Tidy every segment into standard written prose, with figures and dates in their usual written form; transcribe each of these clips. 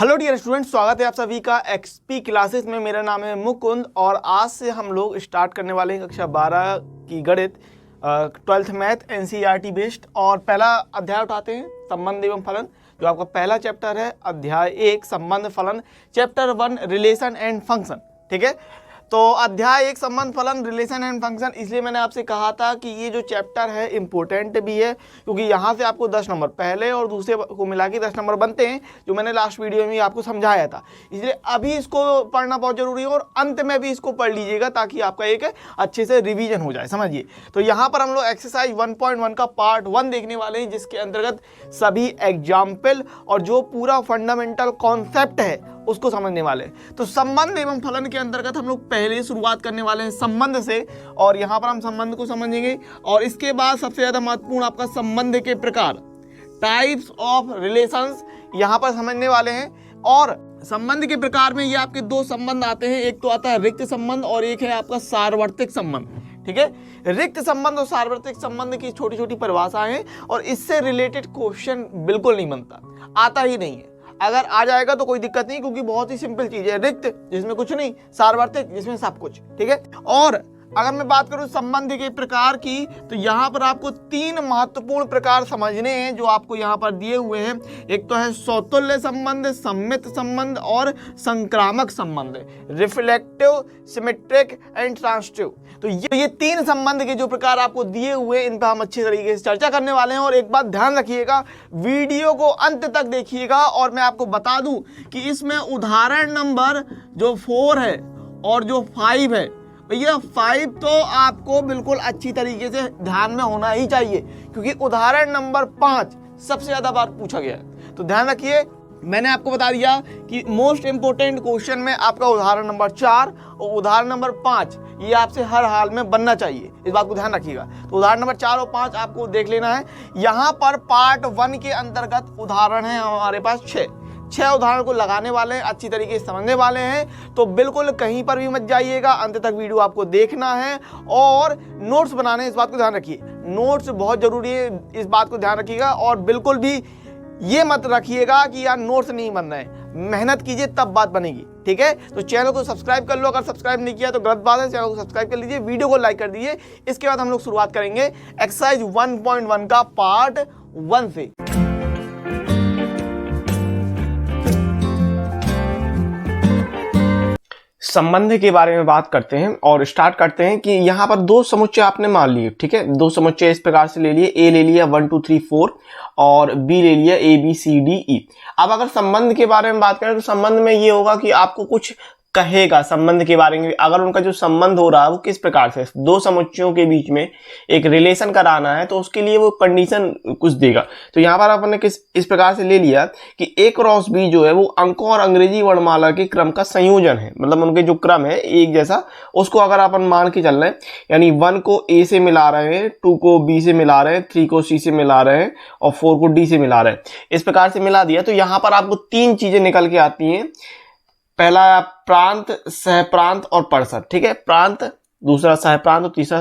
Hello dear student, स्वागत है आप सभी का एक्सपी क्लासेस में। मेरा नाम है मुकुंद और आज से हम लोग स्टार्ट करने वाले हैं कक्षा 12 की गणित 12th मैथ एनसीईआरटी बेस्ड। और पहला अध्याय उठाते हैं संबंध एवं फलन, जो आपका पहला चैप्टर है। अध्याय 1 संबंध फलन, चैप्टर 1 रिलेशन एंड फंक्शन। ठीक है, तो अध्याय 1 संबंध फलन रिलेशन एंड फंक्शन, इसलिए मैंने आपसे कहा था कि ये जो चैप्टर है इम्पोर्टेंट भी है, क्योंकि यहाँ से आपको 10 नंबर पहले और दूसरे को मिला के 10 नंबर बनते हैं, जो मैंने लास्ट वीडियो में आपको समझाया था। इसलिए अभी इसको पढ़ना बहुत जरूरी है और अंत में भी इसको पढ़ लीजिएगा ताकि आपका एक अच्छे से रिवीजन हो जाए। समझिए, तो यहाँ पर हम लोग एक्सरसाइज 1.1 का पार्ट 1 देखने वाले हैं, जिसके अंतर्गत सभी एग्जाम्पल और जो पूरा फंडामेंटल कॉन्सेप्ट है उसको समझने वाले हैं। तो संबंध एवं फलन के अंतर्गत हम लोग पहले शुरुआत करने वाले हैं संबंध से, और यहाँ पर हम संबंध को समझेंगे। और इसके बाद सबसे ज़्यादा महत्वपूर्ण आपका संबंध के प्रकार, टाइप्स ऑफ रिलेशंस, यहाँ पर समझने वाले हैं। और संबंध के प्रकार में ये आपके दो संबंध आते हैं, एक तो आता है रिक्त संबंध और एक है आपका सार्वत्रिक संबंध। ठीक है, रिक्त संबंध और सार्वत्रिक संबंध की छोटी छोटी परिभाषाएं हैं और इससे रिलेटेड क्वेश्चन बिल्कुल नहीं बनता, आता ही नहीं है। अगर आ जाएगा तो कोई दिक्कत नहीं, क्योंकि बहुत ही सिंपल चीज है। रिक्त जिसमें कुछ नहीं, सार्वत्रिक जिसमें सब कुछ। ठीक है, और अगर मैं बात करूं संबंध के प्रकार की, तो यहाँ पर आपको 3 महत्वपूर्ण प्रकार समझने हैं जो आपको यहाँ पर दिए हुए हैं। एक तो है सौतुल्य संबंध, सम्मित संबंध और संक्रामक संबंध, रिफ्लेक्टिव, सिमेट्रिक एंड ट्रांजिटिव। तो ये 3 संबंध के जो प्रकार आपको दिए हुए हैं, इन पर हम अच्छी तरीके से चर्चा करने वाले हैं। और एक बात ध्यान रखिएगा, वीडियो को अंत तक देखिएगा। और मैं आपको बता दूं कि इसमें उदाहरण नंबर जो 4 है और जो 5 है, भैया 5 तो आपको बिल्कुल अच्छी तरीके से ध्यान में होना ही चाहिए, क्योंकि उदाहरण नंबर 5 सबसे ज्यादा बार पूछा गया है। तो ध्यान रखिए, मैंने आपको बता दिया कि मोस्ट इंपोर्टेंट क्वेश्चन में आपका उदाहरण नंबर 4 और उदाहरण नंबर 5 ये आपसे हर हाल में बनना चाहिए, इस बात को ध्यान रखिएगा। तो उदाहरण नंबर 4 और 5 आपको देख लेना है। यहाँ पर पार्ट 1 के अंतर्गत उदाहरण है हमारे पास 6 उदाहरण को लगाने वाले हैं, अच्छी तरीके से समझने वाले हैं। तो बिल्कुल कहीं पर भी मत जाइएगा, अंत तक वीडियो आपको देखना है और नोट्स बनाने हैं, इस बात को ध्यान रखिए। नोट्स बहुत जरूरी है, इस बात को ध्यान रखिएगा। और बिल्कुल भी ये मत रखिएगा कि यार नोट्स नहीं बन रहे हैं, मेहनत कीजिए तब बात बनेगी। ठीक है, तो चैनल को सब्सक्राइब कर लो, अगर सब्सक्राइब नहीं किया तो गलत बात है। चैनल को सब्सक्राइब कर लीजिए, वीडियो को लाइक कर दीजिए। इसके बाद हम लोग शुरुआत करेंगे एक्सरसाइज 1.1 का पार्ट 1 से। संबंध के बारे में बात करते हैं और स्टार्ट करते हैं कि यहाँ पर 2 समुच्चय आपने मान लिए। ठीक है, 2 समुच्चय इस प्रकार से ले लिए, ए ले लिया 1 2 3 4 और बी ले लिया ए बी सी डी ई। अब अगर संबंध के बारे में बात करें तो संबंध में ये होगा कि आपको कुछ कहेगा संबंध के बारे में, अगर उनका जो संबंध हो रहा है वो किस प्रकार से 2 समुच्चयों के बीच में एक रिलेशन कराना है, तो उसके लिए वो कंडीशन कुछ देगा। तो यहाँ पर आपने इस प्रकार से ले लिया कि ए क्रॉस बी जो है वो अंकों और अंग्रेजी वर्णमाला के क्रम का संयोजन है, मतलब उनके जो क्रम है एक जैसा, उसको अगर अपन मान के चल रहे हैं, यानी 1 को ए से मिला रहे हैं, 2 को बी से मिला रहे हैं, 3 को सी से मिला रहे हैं और 4 को डी से मिला रहे हैं, इस प्रकार से मिला दिया। तो यहाँ पर आपको 3 चीजें निकल के आती हैं। पहला प्रांत, सहप्रांत और परिसर। ठीक है, प्रांत, दूसरा सहप्रांत और तीसरा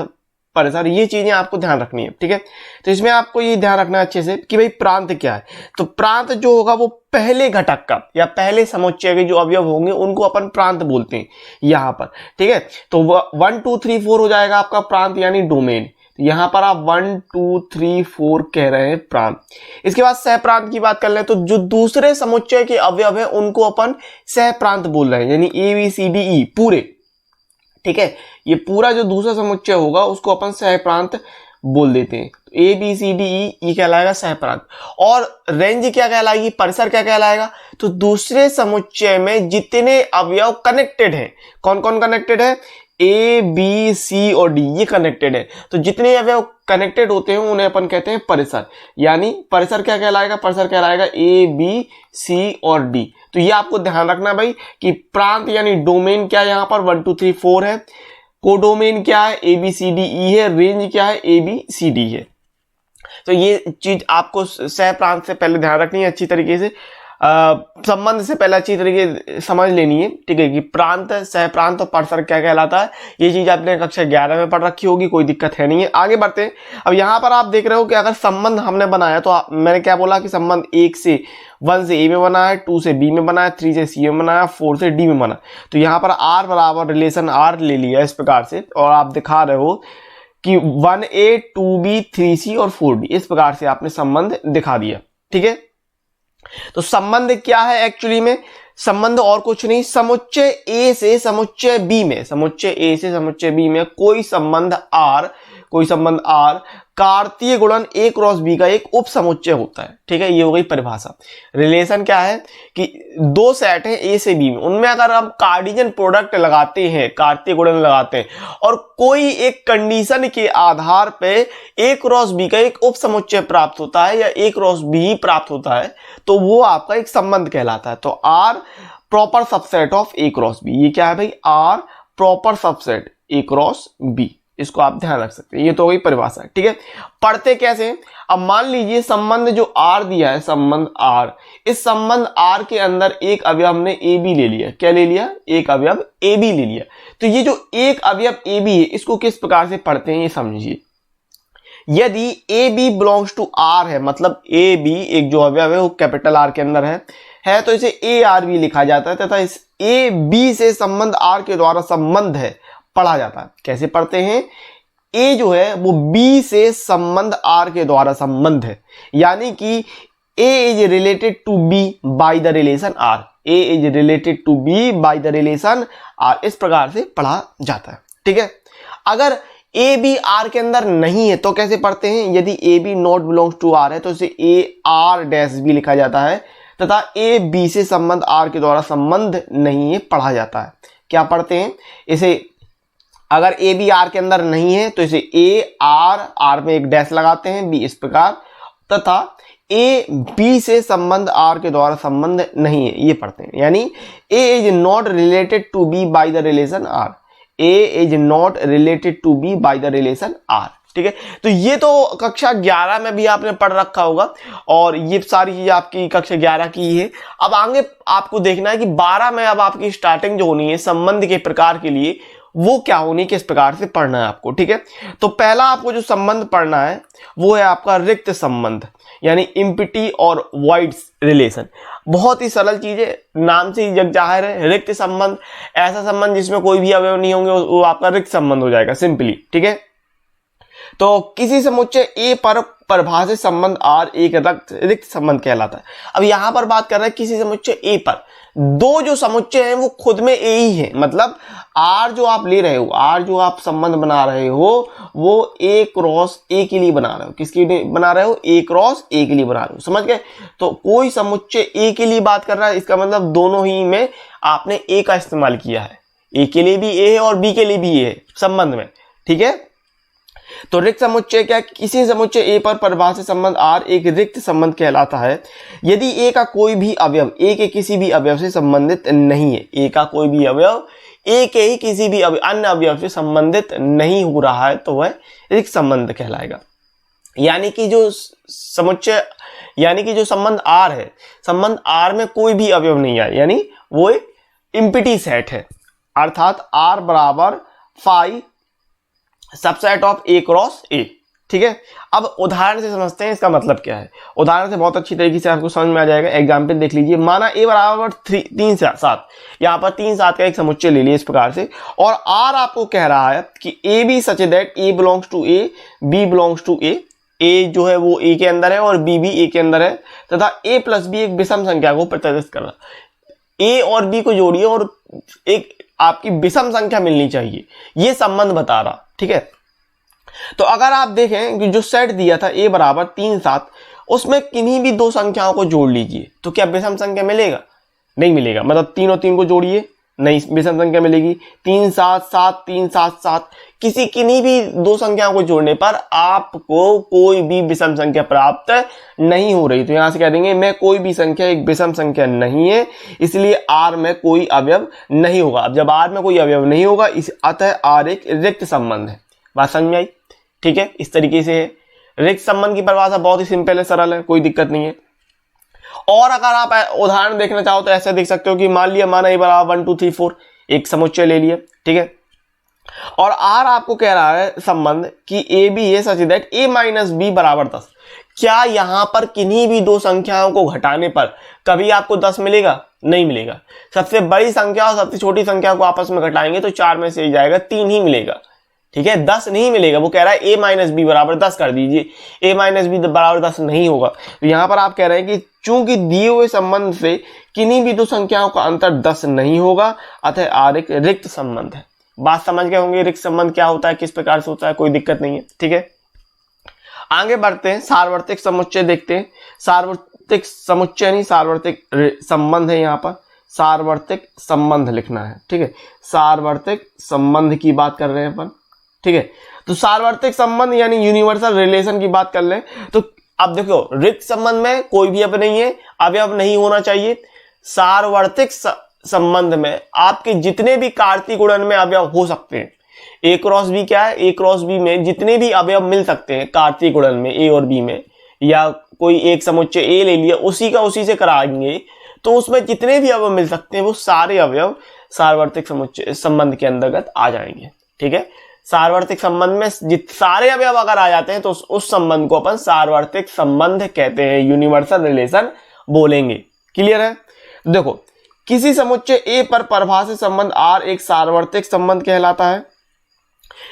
परिसर, ये चीजें आपको ध्यान रखनी है। ठीक है, तो इसमें आपको ये ध्यान रखना है अच्छे से कि भाई प्रांत क्या है। तो प्रांत जो होगा वो पहले घटक का या पहले समुच्चय के जो अवयव होंगे उनको अपन प्रांत बोलते हैं यहाँ पर। ठीक है, तो 1 2 3 4 हो जाएगा आपका प्रांत यानी डोमेन। तो यहाँ पर आप 1 2 3 4 कह रहे हैं प्रांत। इसके बाद सहप्रांत की बात कर लें तो जो दूसरे समुच्चय के अवयव है उनको अपन सहप्रांत बोल रहे हैं, यानी ए बी सी डी ई पूरे। ठीक है, ये पूरा जो दूसरा समुच्चय होगा उसको अपन सहप्रांत बोल देते हैं। ए बी सी डी ई, ये कहलाएगा सहप्रांत। और रेंज क्या कहलाएगी, परिसर क्या कहलाएगा, तो दूसरे समुच्चय में जितने अवयव कनेक्टेड हैं, कौन कौन कनेक्टेड है, ए बी सी और डी, ये कनेक्टेड है। तो जितने अवयव कनेक्टेड होते हैं उन्हें अपन कहते हैं परिसर। यानी परिसर क्या कहलाएगा, परिसर कहलाएगा ए बी सी और डी। तो ये आपको ध्यान रखना भाई कि प्रांत यानी डोमेन क्या है, यहाँ पर 1 2 3 4 है, कोडोमेन क्या है, A B C D E है, रेंज क्या है, ए बी सी डी है। तो ये चीज आपको सह प्रांत से पहले ध्यान रखनी है अच्छी तरीके से। संबंध से पहले अच्छी तरीके समझ लेनी है, ठीक है, कि प्रांत, सह प्रांत और परसर्ग क्या कहलाता है। ये चीज आपने कक्षा 11 में पढ़ रखी होगी, कोई दिक्कत है नहीं है। आगे बढ़ते हैं। अब यहाँ पर आप देख रहे हो कि अगर संबंध हमने बनाया तो मैंने क्या बोला कि संबंध 1 से ए में बना है, 2 से बी में बना है, 3 से सी में बना है, 4 से डी में बना। तो यहाँ पर आर बराबर रिलेशन आर ले लिया इस प्रकार से, और आप दिखा रहे हो कि 1A 2B 3C और 4D, इस प्रकार से आपने संबंध दिखा दिया, ठीक है। तो संबंध क्या है एक्चुअली में? संबंध और कुछ नहीं, समुच्चय ए से समुच्चय बी में, समुच्चय ए से समुच्चय बी में कोई संबंध आर कार्तीय गुणन ए क्रॉस बी का एक उप समुच्चय होता है, ठीक है। ये हो गई परिभाषा। रिलेशन क्या है कि दो सेट हैं ए से बी में, उनमें अगर हम कार्टेशियन प्रोडक्ट लगाते हैं, कार्तीय गुणन लगाते हैं, और कोई एक कंडीशन के आधार पे ए क्रॉस बी का एक उप समुच्चय प्राप्त होता है या ए क्रॉस बी प्राप्त होता है, तो वो आपका एक संबंध कहलाता है। तो R proper subset of A cross B, ये क्या है भाई? R proper subset A cross B, इसको आप ध्यान रख सकते हैं। ये तो वही परिभाषा है, ठीक है। पढ़ते कैसे? अब मान लीजिए संबंध जो आर दिया है, संबंध आर, इस संबंध आर के अंदर एक अवयव हमने ए बी ले लिया। क्या ले लिया? एक अवयव ए बी ले लिया। तो ये जो एक अवयव ए बी है, इसको किस प्रकार से पढ़ते हैं ये समझिए। यदि A B belongs to R है, मतलब ए बी एक जो अवयव है वो कैपिटल आर के अंदर है तो इसे ए आर बी लिखा जाता है, तथा इस ए बी से संबंध आर के द्वारा संबंध है पढ़ा जाता है। कैसे पढ़ते हैं? ए जो है वो बी से संबंध आर के द्वारा संबंध है, यानी कि A is related to B by the relation R, A is related to B by the relation R, इस प्रकार से पढ़ा जाता है, ठीक है। अगर ए बी आर के अंदर नहीं है तो कैसे पढ़ते हैं? यदि A B not belongs to R है तो इसे ए आर डैश बी लिखा जाता है, तथा ए बी से संबंध आर के द्वारा संबंध नहीं है पढ़ा जाता है। क्या पढ़ते हैं इसे? अगर ए बी आर के अंदर नहीं है तो इसे ए आर में एक डैश लगाते हैं, बी इस प्रकार, तथा ए बी से संबंध आर के द्वारा संबंध नहीं है, ये पढ़ते हैं। यानी A is not related to B by the relation R, A is not related to B by the relation R, ठीक है। तो ये तो कक्षा 11 में भी आपने पढ़ रखा होगा, और ये सारी चीजें आपकी कक्षा 11 की है। अब आगे आपको देखना है कि 12 में अब आपकी स्टार्टिंग जो होनी है संबंध के प्रकार के लिए, वो क्या होनी, किस प्रकार से पढ़ना है आपको, ठीक है। तो पहला आपको जो संबंध पढ़ना है वो है आपका रिक्त संबंध, यानी इम्पिटी और वॉइड रिलेशन। बहुत ही सरल चीज है, नाम से ही जग जाहिर है। रिक्त संबंध ऐसा संबंध जिसमें कोई भी अवयव नहीं होंगे, वो आपका रिक्त संबंध हो जाएगा सिंपली, ठीक है। तो किसी समुच्चय ए पर परिभाषित संबंध आर एक रिक्त संबंध कहलाता है। अब यहां पर बात कर रहे हैं किसी समुच्चय ए पर, दो जो समुच्चय हैं वो खुद में ए ही है, मतलब आर जो आप ले रहे हो, आर जो आप संबंध बना रहे हो वो ए क्रॉस ए के लिए बना रहे हो। किसके लिए बना रहे हो? ए क्रॉस ए के लिए बना रहे हो, समझ गए। तो कोई समुच्चय ए के लिए बात कर रहा है, इसका मतलब दोनों ही में आपने ए का इस्तेमाल किया है। ए के लिए भी ए है और बी के लिए भी ए है संबंध में, ठीक है। तो रिक्त समुच्चय क्या? किसी समुच्चय ए पर परिभाषित संबंध आर एक रिक्त संबंध कहलाता है यदि ए का कोई भी अवयव ए के किसी भी अवयव से संबंधित नहीं है। ए का कोई भी अवयव ए के ही किसी भी अन्य अवयव से संबंधित नहीं हो रहा है तो वह रिक्त संबंध कहलाएगा। यानी कि जो समुच्चय, यानी कि जो संबंध आर है, संबंध आर में कोई भी अवयव नहीं है, यानी वो एक इम्पिटी सेट है, अर्थात आर बराबर phi subset of A cross A, ठीक है। अब उदाहरण से समझते हैं इसका मतलब क्या है। उदाहरण से बहुत अच्छी तरीके से आपको समझ में आ जाएगा। एग्जाम्पल देख लीजिए, माना ए बराबर 3 से 7, यहाँ पर 3 7 का एक समुच्चय ले लिया इस प्रकार से, और आर आपको कह रहा है कि A B such that A belongs to A, B belongs to A, A जो है वो ए के अंदर है और बी भी ए के अंदर है, तथा ए प्लस बी एक विषम संख्या को प्रतिनिधित्व कर रहा है। ए और बी को जोड़िए और एक आपकी विषम संख्या मिलनी चाहिए, ये संबंध बता रहा, ठीक है। तो अगर आप देखें कि जो सेट दिया था ए बराबर 3 7, उसमें किन्हीं भी दो संख्याओं को जोड़ लीजिए तो क्या विषम संख्या मिलेगा? नहीं मिलेगा। मतलब 3 और 3 को जोड़िए, नहीं विषम संख्या मिलेगी। 3 7 7 3 7 7, किन्हीं भी दो संख्याओं को जोड़ने पर आपको कोई भी विषम संख्या प्राप्त नहीं हो रही। तो यहां से कह देंगे मैं कोई भी संख्या एक विषम संख्या नहीं है, इसलिए आर में कोई अवयव नहीं होगा। अब जब आर में कोई अवयव नहीं होगा, इस अतः आर एक रिक्त संबंध है। बात समझ में आई? ठीक है, इस तरीके से है। रिक्त संबंध की परिभाषा बहुत ही सिंपल है, सरल है, कोई दिक्कत नहीं है। और अगर आप उदाहरण देखना चाहो तो ऐसे देख सकते हो कि मान लिया माना ए बराबर 1 2 3 4 एक समुच्चय ले लिया, ठीक है, और आर आपको कह रहा है संबंध कि A B A such that A minus B बराबर 10। क्या यहां पर किन्हीं भी दो संख्याओं को घटाने पर कभी आपको 10 मिलेगा? नहीं मिलेगा। सबसे बड़ी संख्या और सबसे छोटी संख्या को आपस में घटाएंगे तो 4 में से जाएगा 3 ही मिलेगा, ठीक है, 10 नहीं मिलेगा। वो कह रहा है ए माइनस बी बराबर 10 कर दीजिए, ए माइनस बी बराबर 10 नहीं होगा। तो यहां पर आप कह रहे हैं कि चूंकि दिए हुए संबंध से किन्हीं भी दो संख्याओं का अंतर 10 नहीं होगा, अतः आर एक रिक्त संबंध है। बात समझ गए होंगे रिक्त संबंध क्या होता है, किस प्रकार से होता है, कोई दिक्कत नहीं है, ठीक है। आगे बढ़ते हैं, सार्वत्रिक समुच्चय देखते हैं। सार्वत्रिक समुच्चय नहीं, सार्वत्रिक संबंध है, यहाँ पर सार्वत्रिक संबंध लिखना है, ठीक है। सार्वत्रिक संबंध की बात कर रहे हैं अपन, ठीक है। तो सार्वत्रिक संबंध यानी यूनिवर्सल रिलेशन की बात कर लें तो अब देखो रिक्त संबंध में कोई भी अवयव नहीं है, अवयव नहीं होना चाहिए। सार्वत्रिक संबंध में आपके जितने भी कार्तीय गुणन में अवयव हो सकते हैं। ए क्रॉस बी क्या है? ए क्रॉस बी में जितने भी अवयव मिल सकते हैं कार्तीय गुणन में ए और बी में, या कोई एक समुच्चय ए ले लिया उसी का उसी से कराएंगे तो उसमें जितने भी अवयव मिल सकते हैं वो सारे अवयव सार्वत्रिक समुच्चय संबंध के अंतर्गत आ जाएंगे, ठीक है। सार्वत्रिक संबंध में सारे अवयव अगर आ जाते हैं तो उस संबंध को अपन सार्वत्रिक संबंध कहते हैं, यूनिवर्सल रिलेशन बोलेंगे। क्लियर है? देखो किसी समुच्चय ए पर परिभाषित संबंध आर एक सार्वत्रिक संबंध कहलाता है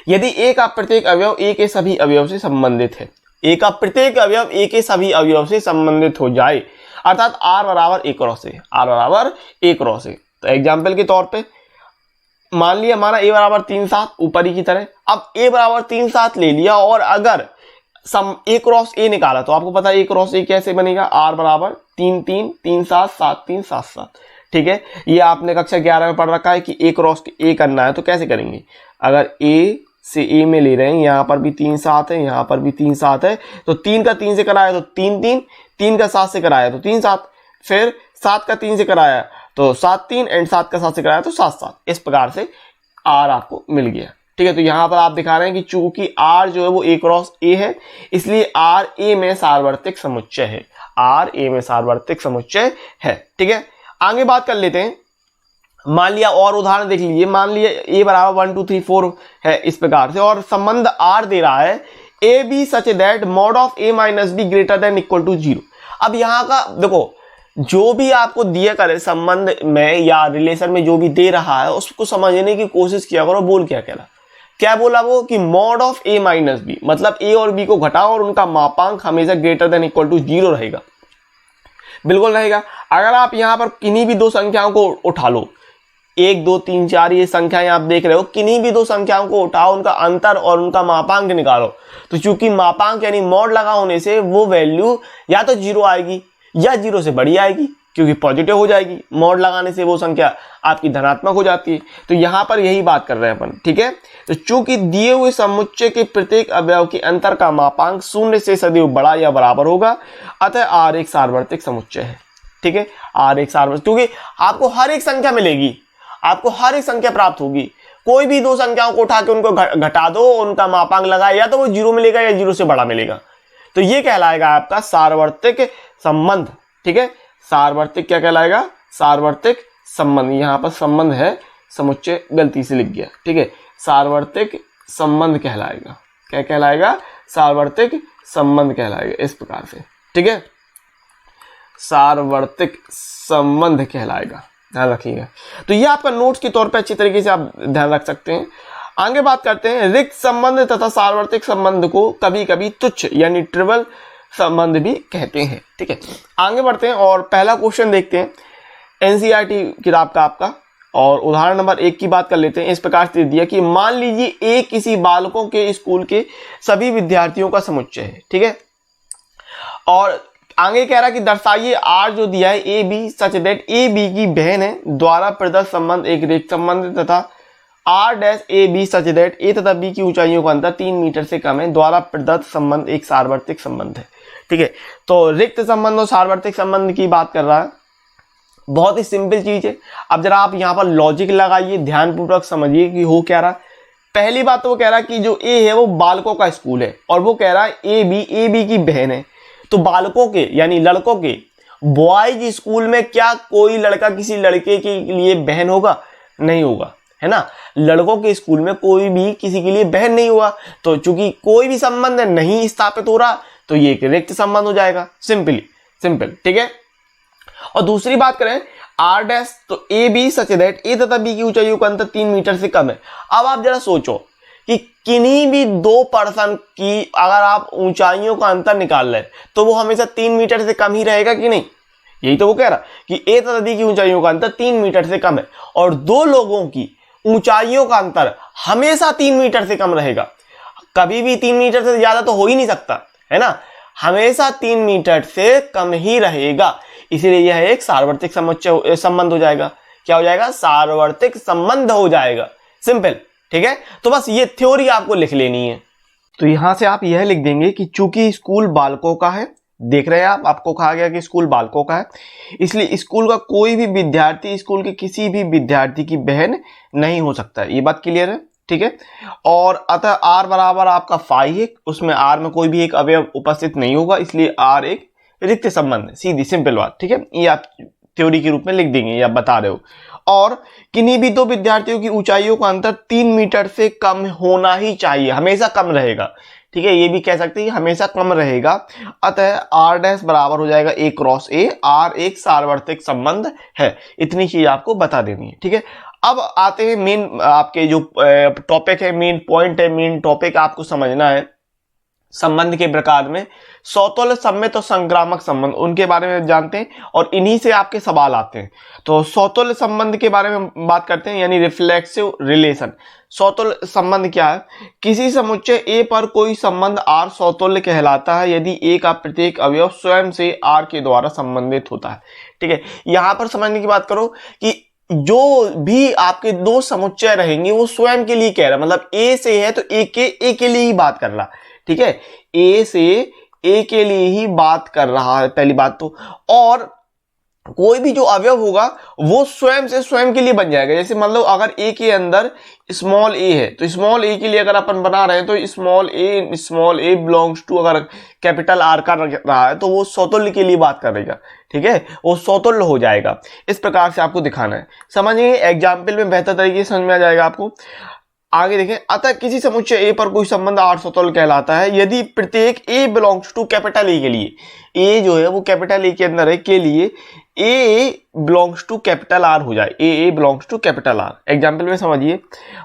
यदि ए का प्रत्येक अवयव ए के सभी अवयव से संबंधित है। ए का प्रत्येक अवयव ए के सभी अवयव से संबंधित हो जाए, अर्थात आर बराबर ए क्रॉस ए, आर बराबर ए क्रॉस ए। तो एग्जाम्पल के तौर पे मान लिया हमारा ए बराबर 3 7 ऊपरी की तरह। अब ए बराबर 3 7 ले लिया और अगर ए क्रॉस ए निकाला तो आपको पता है ए क्रॉस ए कैसे बनेगा, आर बराबर 3 3 3 7 7 3 7 7, ठीक है। ये आपने कक्षा 11 में पढ़ रखा है कि ए क्रॉस ए करना है तो कैसे करेंगे। अगर ए से ए में ले रहे हैं, यहाँ पर भी 3 7 है, यहाँ पर भी 3 7 है, तो 3 का 3 से कराया तो 3 3, 3 का 7 से कराया तो 3 7, फिर 7 का 3 से कराया तो 7 3 एंड 7 का 7 से कराया तो 7 7। इस प्रकार से आर आपको मिल गया, ठीक है। तो यहाँ पर आप दिखा रहे हैं कि चूंकि आर जो है वो ए क्रॉस ए है इसलिए आर ए में सार्वत्रिक समुच्चय है, आर ए में सार्वत्रिक समुच्चय है, ठीक है। आगे बात कर लेते हैं। मान लिया और उदाहरण देख लीजिए, मान लिया ए बराबर 1 2 3 4 है इस प्रकार से और संबंध आर दे रहा है A B such that mod of A minus B greater than equal to 0। अब यहाँ का देखो जो भी आपको दिया करे संबंध में या रिलेशन में जो भी दे रहा है उसको समझने की कोशिश किया करो। बोल क्या बोला वो कि mod of A minus B, मतलब ए और बी को घटाओ और उनका मापांक हमेशा ग्रेटर देन इक्वल टू 0 रहेगा, बिल्कुल रहेगा। अगर आप यहाँ पर किन्हीं भी दो संख्याओं को उठा लो, 1 2 3 4 ये संख्याएं आप देख रहे हो, किन्हीं भी दो संख्याओं को उठाओ, उनका अंतर और उनका मापांक निकालो, तो चूंकि मापांक यानी मॉड लगा होने से वो वैल्यू या तो 0 आएगी या 0 से बड़ी आएगी, क्योंकि पॉजिटिव हो जाएगी। मॉड लगाने से वो संख्या आपकी धनात्मक हो जाती है। तो यहाँ पर यही बात कर रहे हैं अपन, ठीक है। तो चूंकि दिए हुए समुच्चय के प्रत्येक अवयव के अंतर का मापांक 0 से सदैव बड़ा या बराबर होगा, अतः आर एक सार्वत्रिक समुच्चय है, ठीक है। आर एक सार्वत्रिक, क्योंकि आपको हर एक संख्या मिलेगी, आपको हर एक संख्या प्राप्त होगी। कोई भी दो संख्याओं को उठा के उनको घटा दो, उनका मापांक लगाए, या तो वो 0 मिलेगा या 0 से बड़ा मिलेगा। तो ये कहलाएगा आपका सार्वत्रिक संबंध, ठीक है। सार्वत्रिक क्या कहलाएगा? सार्वत्रिक संबंध। यहाँ पर संबंध है, समुच्चय गलती से लिख गया, ठीक है। सार्वत्रिक संबंध कहलाएगा। क्या कहलाएगा? सार्वत्रिक संबंध कहलाएगा इस प्रकार से, ठीक है। सार्वत्रिक संबंध कहलाएगा, ध्यान रखिएगा। तो ये आपका नोट्स के तौर पे अच्छी तरीके से आप ध्यान रख सकते हैं। आगे बात करते हैं, रिक्त संबंध तथा सार्वत्रिक संबंध को कभी कभी तुच्छ यानी ट्रिवियल संबंध भी कहते हैं, ठीक है। आगे बढ़ते हैं और पहला क्वेश्चन देखते हैं एनसीईआरटी किताब का आपका, और उदाहरण नंबर 1 की बात कर लेते हैं। इस प्रकार से दिया कि मान लीजिए ए किसी बालकों के स्कूल के सभी विद्यार्थियों का समुच्चय है, ठीक है। और आगे कह रहा है कि दर्शाइए आर जो दिया है A B such that A B की बहन है द्वारा प्रदत्त संबंध एक रिक्त संबंध तथा R dash A B such that A तथा बी की ऊंचाइयों का अंतर 3 मीटर से कम है द्वारा प्रदत्त संबंध एक सार्वत्रिक संबंध है, ठीक है। तो रिक्त संबंध और सार्वत्रिक संबंध की बात कर रहा है, बहुत ही सिंपल चीज है। अब जरा आप यहाँ पर लॉजिक लगाइए, ध्यानपूर्वक समझिए कि हो क्या रहा। पहली बात तो वो कह रहा है कि जो ए है वो बालकों का स्कूल है और वो कह रहा है ए बी की बहन है। तो बालकों के यानी लड़कों के बॉयज स्कूल में क्या कोई लड़का किसी लड़के के लिए बहन होगा? नहीं होगा, है ना। लड़कों के स्कूल में कोई भी किसी के लिए बहन नहीं हुआ, तो चूंकि कोई भी संबंध नहीं स्थापित हो रहा तो ये एक रिक्त संबंध हो जाएगा, सिंपल, ठीक है। और दूसरी बात करें आर डैश, तो A B such that A तथा बी की ऊंचाइयों का अंतर 3 मीटर से कम है। अब आप जरा सोचो कि किन्हीं भी दो पर्सन की अगर आप ऊंचाइयों का अंतर निकाल रहे तो वो हमेशा 3 मीटर से कम ही रहेगा कि नहीं? यही तो वो कह रहा कि ए तथा बी की ऊंचाइयों का अंतर 3 मीटर से कम है, और दो लोगों की ऊंचाइयों का अंतर हमेशा 3 मीटर से कम रहेगा। कभी भी 3 मीटर से ज्यादा तो हो ही नहीं सकता, है ना। हमेशा 3 मीटर से कम ही रहेगा, इसीलिए यह एक सार्वत्रिक समुच्चय संबंध हो जाएगा। क्या हो जाएगा? सार्वत्रिक संबंध हो जाएगा, सिंपल, ठीक है। तो बस ये थ्योरी आपको लिख लेनी है। तो यहां से आप यह लिख देंगे कि चूंकि स्कूल बालकों का है, देख रहे हैं आप, आपको कहा गया कि स्कूल बालकों का है, इसलिए स्कूल का कोई भी विद्यार्थी स्कूल के किसी भी विद्यार्थी की बहन नहीं हो सकता है। ये बात क्लियर है, ठीक है। और अतः आर बराबर आपका फाई है, उसमें आर में कोई भी एक अवयव उपस्थित नहीं होगा, इसलिए आर एक रिक्त संबंध है, सीधी सिंपल बात, ठीक है। ये आप थ्योरी के रूप में लिख देंगे, ये आप बता रहे हो। और किन्हीं भी दो विद्यार्थियों की ऊंचाइयों का अंतर 3 मीटर से कम होना ही चाहिए, हमेशा कम रहेगा, ठीक है। ये भी कह सकते हैं हमेशा कम रहेगा। अतः आर डैश बराबर हो जाएगा ए क्रॉस ए, आर एक सार्वत्रिक संबंध है। इतनी चीज आपको बता देनी है, ठीक है। अब आते हैं मेन आपके जो टॉपिक है, मेन पॉइंट है, मेन टॉपिक आपको समझना है संबंध के प्रकार में। सौतुल्य, सम्मित और संक्रामक संबंध, उनके बारे में जानते हैं और इन्हीं से आपके सवाल आते हैं। तो सौतुल्य संबंध के बारे में बात करते हैं, यानी रिफ्लेक्सिव रिलेशन। सौतुल्य संबंध क्या है? किसी समुच्चय ए पर कोई संबंध आर सौतुल्य कहलाता है यदि ए का प्रत्येक अवयव स्वयं से आर के द्वारा संबंधित होता है, ठीक है। यहां पर समझने की बात करो कि जो भी आपके दो समुच्चय रहेंगे वो स्वयं के लिए कह रहा है, मतलब ए से है तो ए के लिए ही बात कर रहा, ठीक है। ए से ए के लिए ही बात कर रहा है, पहली बात तो। और कोई भी जो अवयव होगा वो स्वयं से स्वयं के लिए बन जाएगा। जैसे मतलब अगर ए के अंदर स्मॉल ए है तो स्मॉल ए के लिए अगर अपन बना रहे हैं तो स्मॉल ए बिलोंग्स टू, अगर कैपिटल आर का रहा है तो वो सौतुल्य के लिए बात करेगा, ठीक है, वो सौतुल्य हो जाएगा। इस प्रकार से आपको दिखाना है, समझिए एग्जाम्पल में बेहतर तरीके से समझ में आ जाएगा आपको। आगे देखें, अतः किसी समुच्चय ए पर कोई संबंध आर सौतुल्य कहलाता है यदि प्रत्येक ए बिलोंग्स टू कैपिटल ए के लिए, ए जो है वो कैपिटल ए के अंदर है के लिए A belongs to capital R हो जाए, A belongs to capital R. Example में समझिए,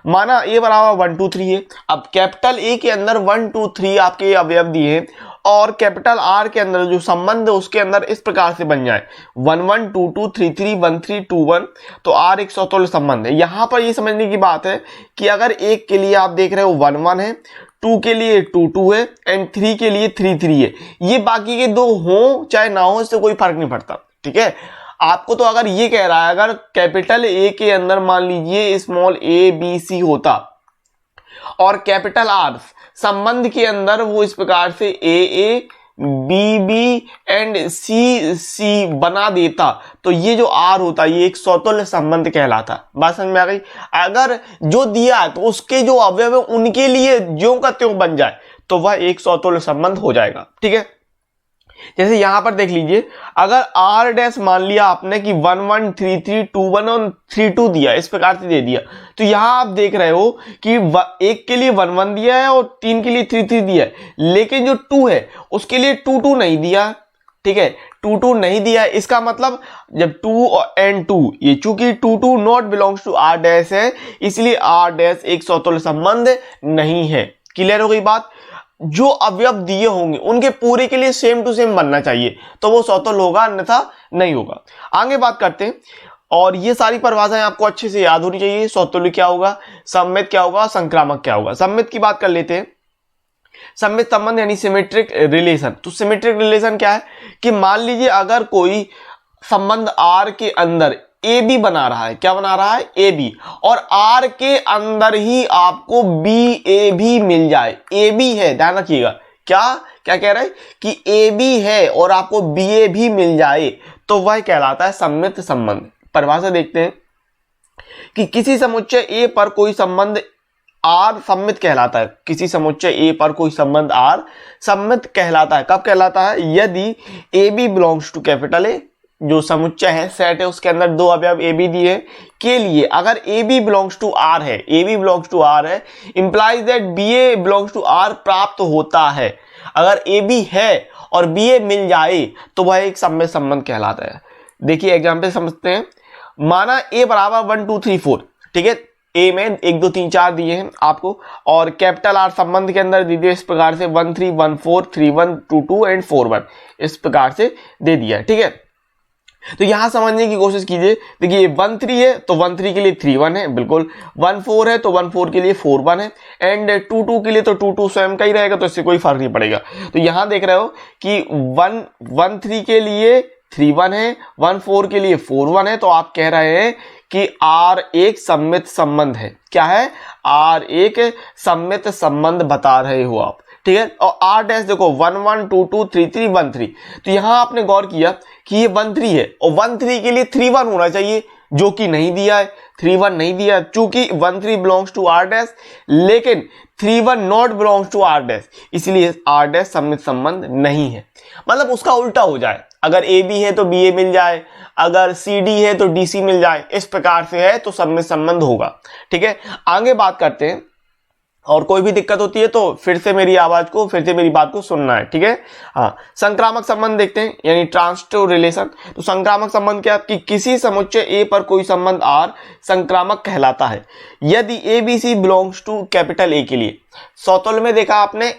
माना ए बराबर 1 2 3 है। अब कैपिटल ए के अंदर 1 2 3 आपके अवयव दिए हैं और कैपिटल आर के अंदर जो संबंध है उसके अंदर इस प्रकार से बन जाए 1 1 2 2 3 3 1 3 2 1, तो आर एक सौतुल्य संबंध है। यहां पर ये समझने की बात है कि अगर एक के लिए आप देख रहे हो 1 1 है, 2 के लिए 2 2 है एंड 3 के लिए 3 3 है, ये बाकी के दो हो चाहे ना हो इससे कोई फर्क नहीं पड़ता, ठीक है। आपको तो अगर ये कह रहा है अगर कैपिटल ए के अंदर मान लीजिए स्मॉल ए बी सी होता और कैपिटल आर संबंध के अंदर वो इस प्रकार से ए बी बी एंड सी बना देता तो ये जो आर होता ये एक सौतुल्य संबंध कहलाता। बात समझ में आ गई? अगर जो दिया है तो उसके जो अवयव है उनके लिए ज्यों का त्यों बन जाए तो वह एक सौतुल्य संबंध हो जाएगा, ठीक है। जैसे यहां पर देख लीजिए, अगर आर डैश मान लिया आपने कि 1 1 3 3 2 1 और 3 2 दिया, इस प्रकार से दे दिया, तो यहां आप देख रहे हो कि एक के लिए 1 1 दिया है और 3 के लिए 3 3 दिया है, लेकिन जो 2 है उसके लिए 2 2 नहीं दिया, ठीक है, 2 2 नहीं दिया है। इसका मतलब जब 2 एंड 2, ये चूंकि 2 2 not belongs to R dash है इसलिए आर डैश एक सौतुल्य संबंध नहीं है। क्लियर हो गई बात? जो अवयव दिए होंगे उनके पूरे के लिए सेम टू सेम बनना चाहिए तो वो सौतुल्य होगा, अन्यथा नहीं होगा। आगे बात करते हैं, और ये सारी परिभाषाएं आपको अच्छे से याद होनी चाहिए। सौतुल्य क्या होगा, सम्मित क्या होगा, संक्रामक क्या होगा। सम्मित की बात कर लेते हैं। सम्मित संबंध यानी सिमेट्रिक रिलेशन। तो सिमेट्रिक रिलेशन क्या है कि मान लीजिए अगर कोई संबंध आर के अंदर ए बी बना रहा है, क्या बना रहा है, ए बी, और आर के अंदर ही आपको बी ए भी मिल जाए, ए बी है, ध्यान रखिएगा, क्या क्या कह रहा है कि ए बी है और आपको बी ए भी मिल जाए तो वह कहलाता है सम्मित संबंध। परिभाषा देखते हैं कि किसी समुच्चय ए पर कोई संबंध आर सम्मित कहलाता है। किसी समुच्चय ए पर कोई संबंध आर सम्मित कहलाता है। कब कहलाता है? यदि A B belongs to capital A, जो समुच्चय है सेट है उसके अंदर दो अवयव ए बी दिए के लिए अगर A B belongs to R है, A B belongs to R है, implies that B A belongs to R प्राप्त होता है। अगर ए बी है और बी ए मिल जाए तो वह एक सम्मित संबंध कहलाता है। देखिए एग्जाम्पल समझते हैं। माना ए बराबर 1 2 3 4, ठीक है, ए में 1 2 3 4 दिए हैं आपको और कैपिटल आर संबंध के अंदर दे दिए इस प्रकार से 1 3 1 4 3 1 2 2 एंड 4 1 इस प्रकार से दे दिया है, ठीक है। तो यहां समझने की कोशिश कीजिए। देखिए ये 1 3 है तो 1 3 के लिए 3 1 है, बिल्कुल 1 4 है तो 1 4 के लिए 4 1 है एंड 2 2 के लिए तो 2 2 स्वयं का ही रहेगा, तो इससे कोई फर्क नहीं पड़ेगा। तो यहां देख रहे हो कि 1 3 के लिए 3 1 है, 1 4 के लिए 4 1 है, तो आप कह रहे हैं कि R एक सम्मित संबंध है। क्या है? R एक सम्मित संबंध बता रहे हो आप, ठीक है। और R डैश देखो 1 1 2 2 3 3 1 3, तो यहां आपने गौर किया कि ये 1 3 है और 1 3 के लिए 3 1 होना चाहिए, जो कि नहीं दिया है, 3 1 नहीं दिया चूंकि 1 3 बिलोंग्स टू R डैश, लेकिन 3 1 not belongs to R dash, इसलिए R डैश सम्मित संबंध नहीं है। मतलब उसका उल्टा हो जाए, अगर ए बी है तो बी ए मिल जाए, अगर सी डी है तो डी सी मिल जाए, इस प्रकार से है तो सम्मित संबंध होगा, ठीक है। आगे बात करते हैं और कोई भी दिक्कत होती है तो फिर से मेरी बात को सुनना है, ठीक है। हाँ, संक्रामक संबंध देखते हैं, यानी ट्रांसटिव रिलेशन। तो संक्रामक संबंध क्या है कि किसी समुच्चय ए पर कोई संबंध आर संक्रामक कहलाता है यदि A B C belongs to capital A के लिए। सौतुल्य में देखा आपने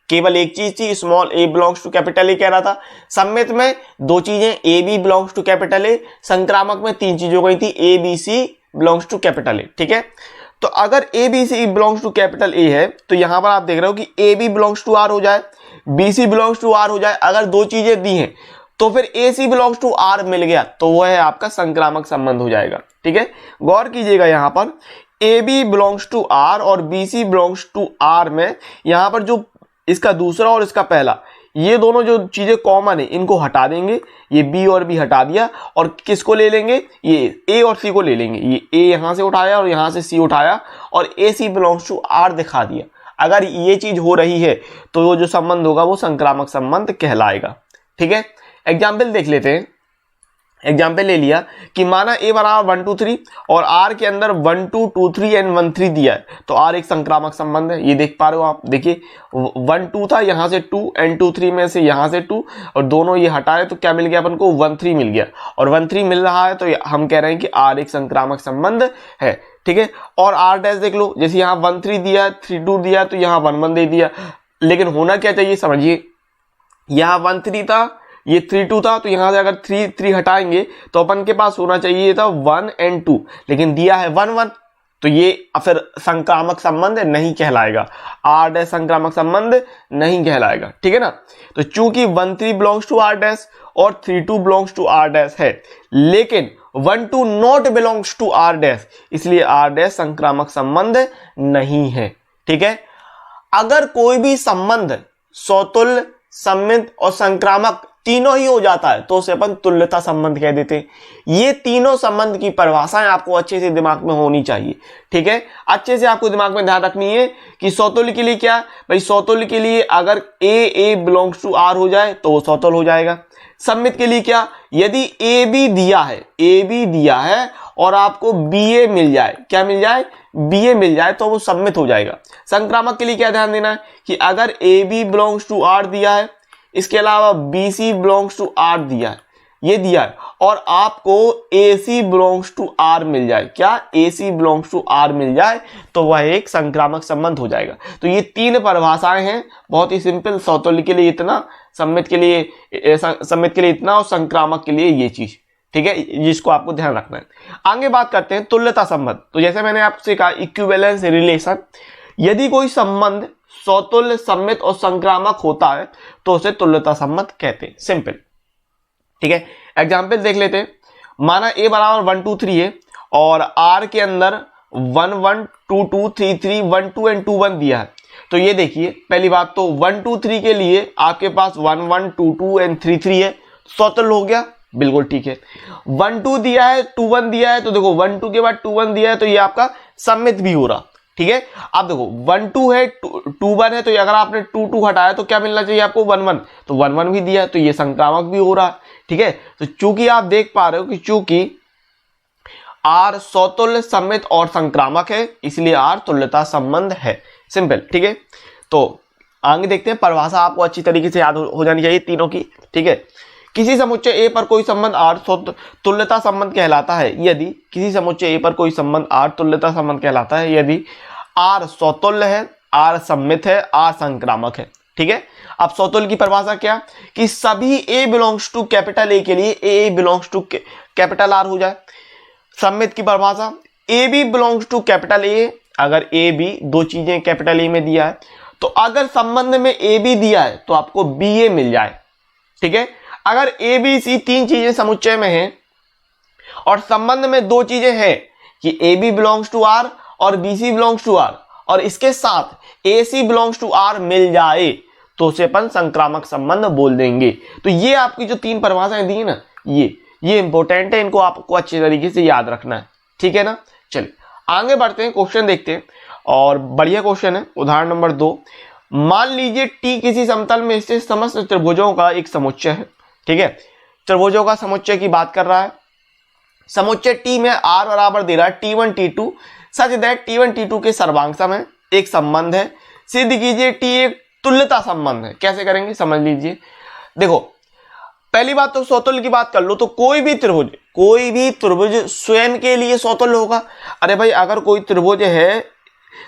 केवल एक चीज थी, small A belongs to capital A कह रहा था। सम्मित में दो चीजें, A B belongs to capital A, संक्रामक में तीन चीजों गई थी, A B C belongs to capital A, ठीक है। तो अगर A B C belongs to capital A है तो यहां पर आप देख रहे हो कि A B belongs to R हो जाए, B C belongs to R हो जाए। अगर दो चीजें दी हैं तो फिर ए सी बिलोंग्स टू आर मिल गया तो वह है आपका संक्रामक संबंध हो जाएगा, ठीक है। गौर कीजिएगा यहां पर A B belongs to R और B C belongs to R में यहां पर जो इसका दूसरा और इसका पहला, ये दोनों जो चीजें कॉमन है इनको हटा देंगे, ये बी और बी हटा दिया और किसको ले लेंगे, ये ए और सी को ले लेंगे। ये ए यहां से उठाया और यहां से सी उठाया और ए सी बिलोंग्स टू आर दिखा दिया। अगर ये चीज हो रही है तो वो जो संबंध होगा वो संक्रामक संबंध कहलाएगा, ठीक है। एग्जाम्पल देख लेते हैं। एग्जाम्पल ले लिया कि माना ए बराबर 1 2 3 और आर के अंदर 1 2 2 3 एंड 1 3 दिया है, तो आर एक संक्रामक संबंध है। ये देख पा रहे हो आप, देखिए 1 2 था, यहां से 2 एंड 2 3 में से यहां से 2 और दोनों ये हटाए तो क्या मिल गया अपन को, 1 3 मिल गया। और 1 3 मिल रहा है तो हम कह रहे हैं कि आर एक संक्रामक संबंध है, ठीक है। और आर डैश देख लो, जैसे यहाँ 1 3 दिया, 3 2 दिया तो यहाँ 1 1 दे दिया, लेकिन होना क्या चाहिए समझिए, यहाँ 1 3 था, ये 3 2 था, तो यहां से अगर 3 3 हटाएंगे तो अपन के पास होना चाहिए था 1 एंड 2, लेकिन दिया है 1 1, तो ये फिर संक्रामक संबंध नहीं कहलाएगा, आर डैश संक्रामक संबंध नहीं कहलाएगा, ठीक है ना। तो चूंकि 1 3 बिलोंग्स टू आर डैश और 3 2 बिलोंग्स टू आर डैश है, लेकिन 1 2 not belongs to R dash, इसलिए आर डैश संक्रामक संबंध नहीं है, ठीक है। अगर कोई भी संबंध सौतुल्य, सम्मित और संक्रामक तीनों ही हो जाता है तो उसे अपन तुल्यता संबंध कह देते हैं। ये तीनों संबंध की परिभाषाएं आपको अच्छे से दिमाग में होनी चाहिए, ठीक है। अच्छे से आपको दिमाग में ध्यान रखनी है कि सौतुल्य के लिए क्या भाई, सौतुल्य के लिए अगर ए बिलोंग्स टू आर हो जाए तो वो सौतुल्य हो जाएगा। सम्मित के लिए क्या, यदि ए बी दिया है और आपको बी ए मिल जाए, क्या मिल जाए, बी ए मिल जाए तो वो सम्मित हो जाएगा। संक्रामक के लिए क्या ध्यान देना है कि अगर A B belongs to R दिया है, इसके अलावा B C belongs to R दिया है, ये दिया है और आपको A C belongs to R मिल जाए, क्या A C belongs to R मिल जाए तो वह एक संक्रामक संबंध हो जाएगा। तो ये तीन परिभाषाएं हैं, बहुत ही सिंपल, सौतुल्य के लिए इतना, सम्मित के लिए इतना और संक्रामक के लिए ये चीज, ठीक है, जिसको आपको ध्यान रखना है। आगे बात करते हैं तुल्यता संबंध। तो जैसे मैंने आपसे कहा इक्विवेलेंस रिलेशन, यदि कोई संबंध सौतुल्य, सम्मित और संक्रामक होता है तो उसे तुल्यता संबंध कहते हैं, सिंपल, ठीक है। एग्जाम्पल देख लेते हैं। माना ए बराबर 1 2 3 है और आर के अंदर 1 1 2 2 3 3 1 2 एंड 2 1 दिया है, तो ये देखिए पहली बात तो 1 2 3 के लिए आपके पास 1 1 2 2 एंड 3 3 है, सौतुल्य हो गया, बिल्कुल ठीक है। 1 2 दिया है, 2 1 दिया है, तो देखो 1 2 के बाद 2 1 दिया है तो ये आपका सम्मित भी हो रहा, ठीक है। अब देखो 1 2 है, 2 1 है, तो अगर आपने 2 2 हटाया तो क्या मिलना चाहिए आपको, 1 1, तो 1 1 भी दिया है तो ये संक्रामक भी हो रहा है, ठीक है। तो चूंकि आप देख पा रहे हो कि चूंकि R स्वतुल्य, सममित और संक्रामक है, इसलिए R तुल्यता संबंध है। सिंपल, ठीक है। तो आगे देखते हैं, परिभाषा आपको अच्छी तरीके से याद हो जानी चाहिए तीनों की, ठीक है। किसी समुच्चय A पर कोई संबंध R तुल्यता संबंध कहलाता है यदि किसी समुच्चय A पर कोई संबंध R तुल्यता संबंध कहलाता है यदि R स्वतुल्य है, R सममित है, R संक्रामक है, ठीक है। अब स्वतुल्य की परिभाषा क्या, कि सभी A belongs to capital A के लिए A belongs to capital R हो जाए। सममित की परिभाषा, A B belongs to capital A, अगर ए बी दो चीजें कैपिटल ए में दिया है तो अगर संबंध में ए बी दिया है तो आपको बी ए मिल जाए, ठीक है। अगर ए बी सी तीन चीजें समुच्चय में हैं और संबंध में दो चीजें हैं कि A B belongs to R और B C belongs to R और इसके साथ A C belongs to R मिल जाए तो उसे अपन संक्रामक संबंध बोल देंगे। तो ये आपकी जो तीन परिभाषाएं दी है ना, ये इंपॉर्टेंट है, इनको आपको अच्छे तरीके से याद रखना है, ठीक है ना। चलिए आगे बढ़ते हैं, क्वेश्चन देखते हैं और बढ़िया क्वेश्चन है। उदाहरण नंबर 2, मान लीजिए टी किसी समतल में स्थित समस्त त्रिभुजों का एक समुच्चय है, ठीक है। त्रिभुजों का समुच्चय की बात कर रहा है। समुच्चय टी में आर बराबर दे रहा है T1 T2 such that T1 T2 के सर्वांग में एक संबंध है। सिद्ध कीजिए टी एक तुल्यता संबंध है। कैसे करेंगे समझ लीजिए। देखो पहली बात तो स्वतुल्य की बात कर लो, तो कोई भी त्रिभुज स्वयं के लिए स्वतुल्य होगा। अरे भाई अगर कोई त्रिभुज है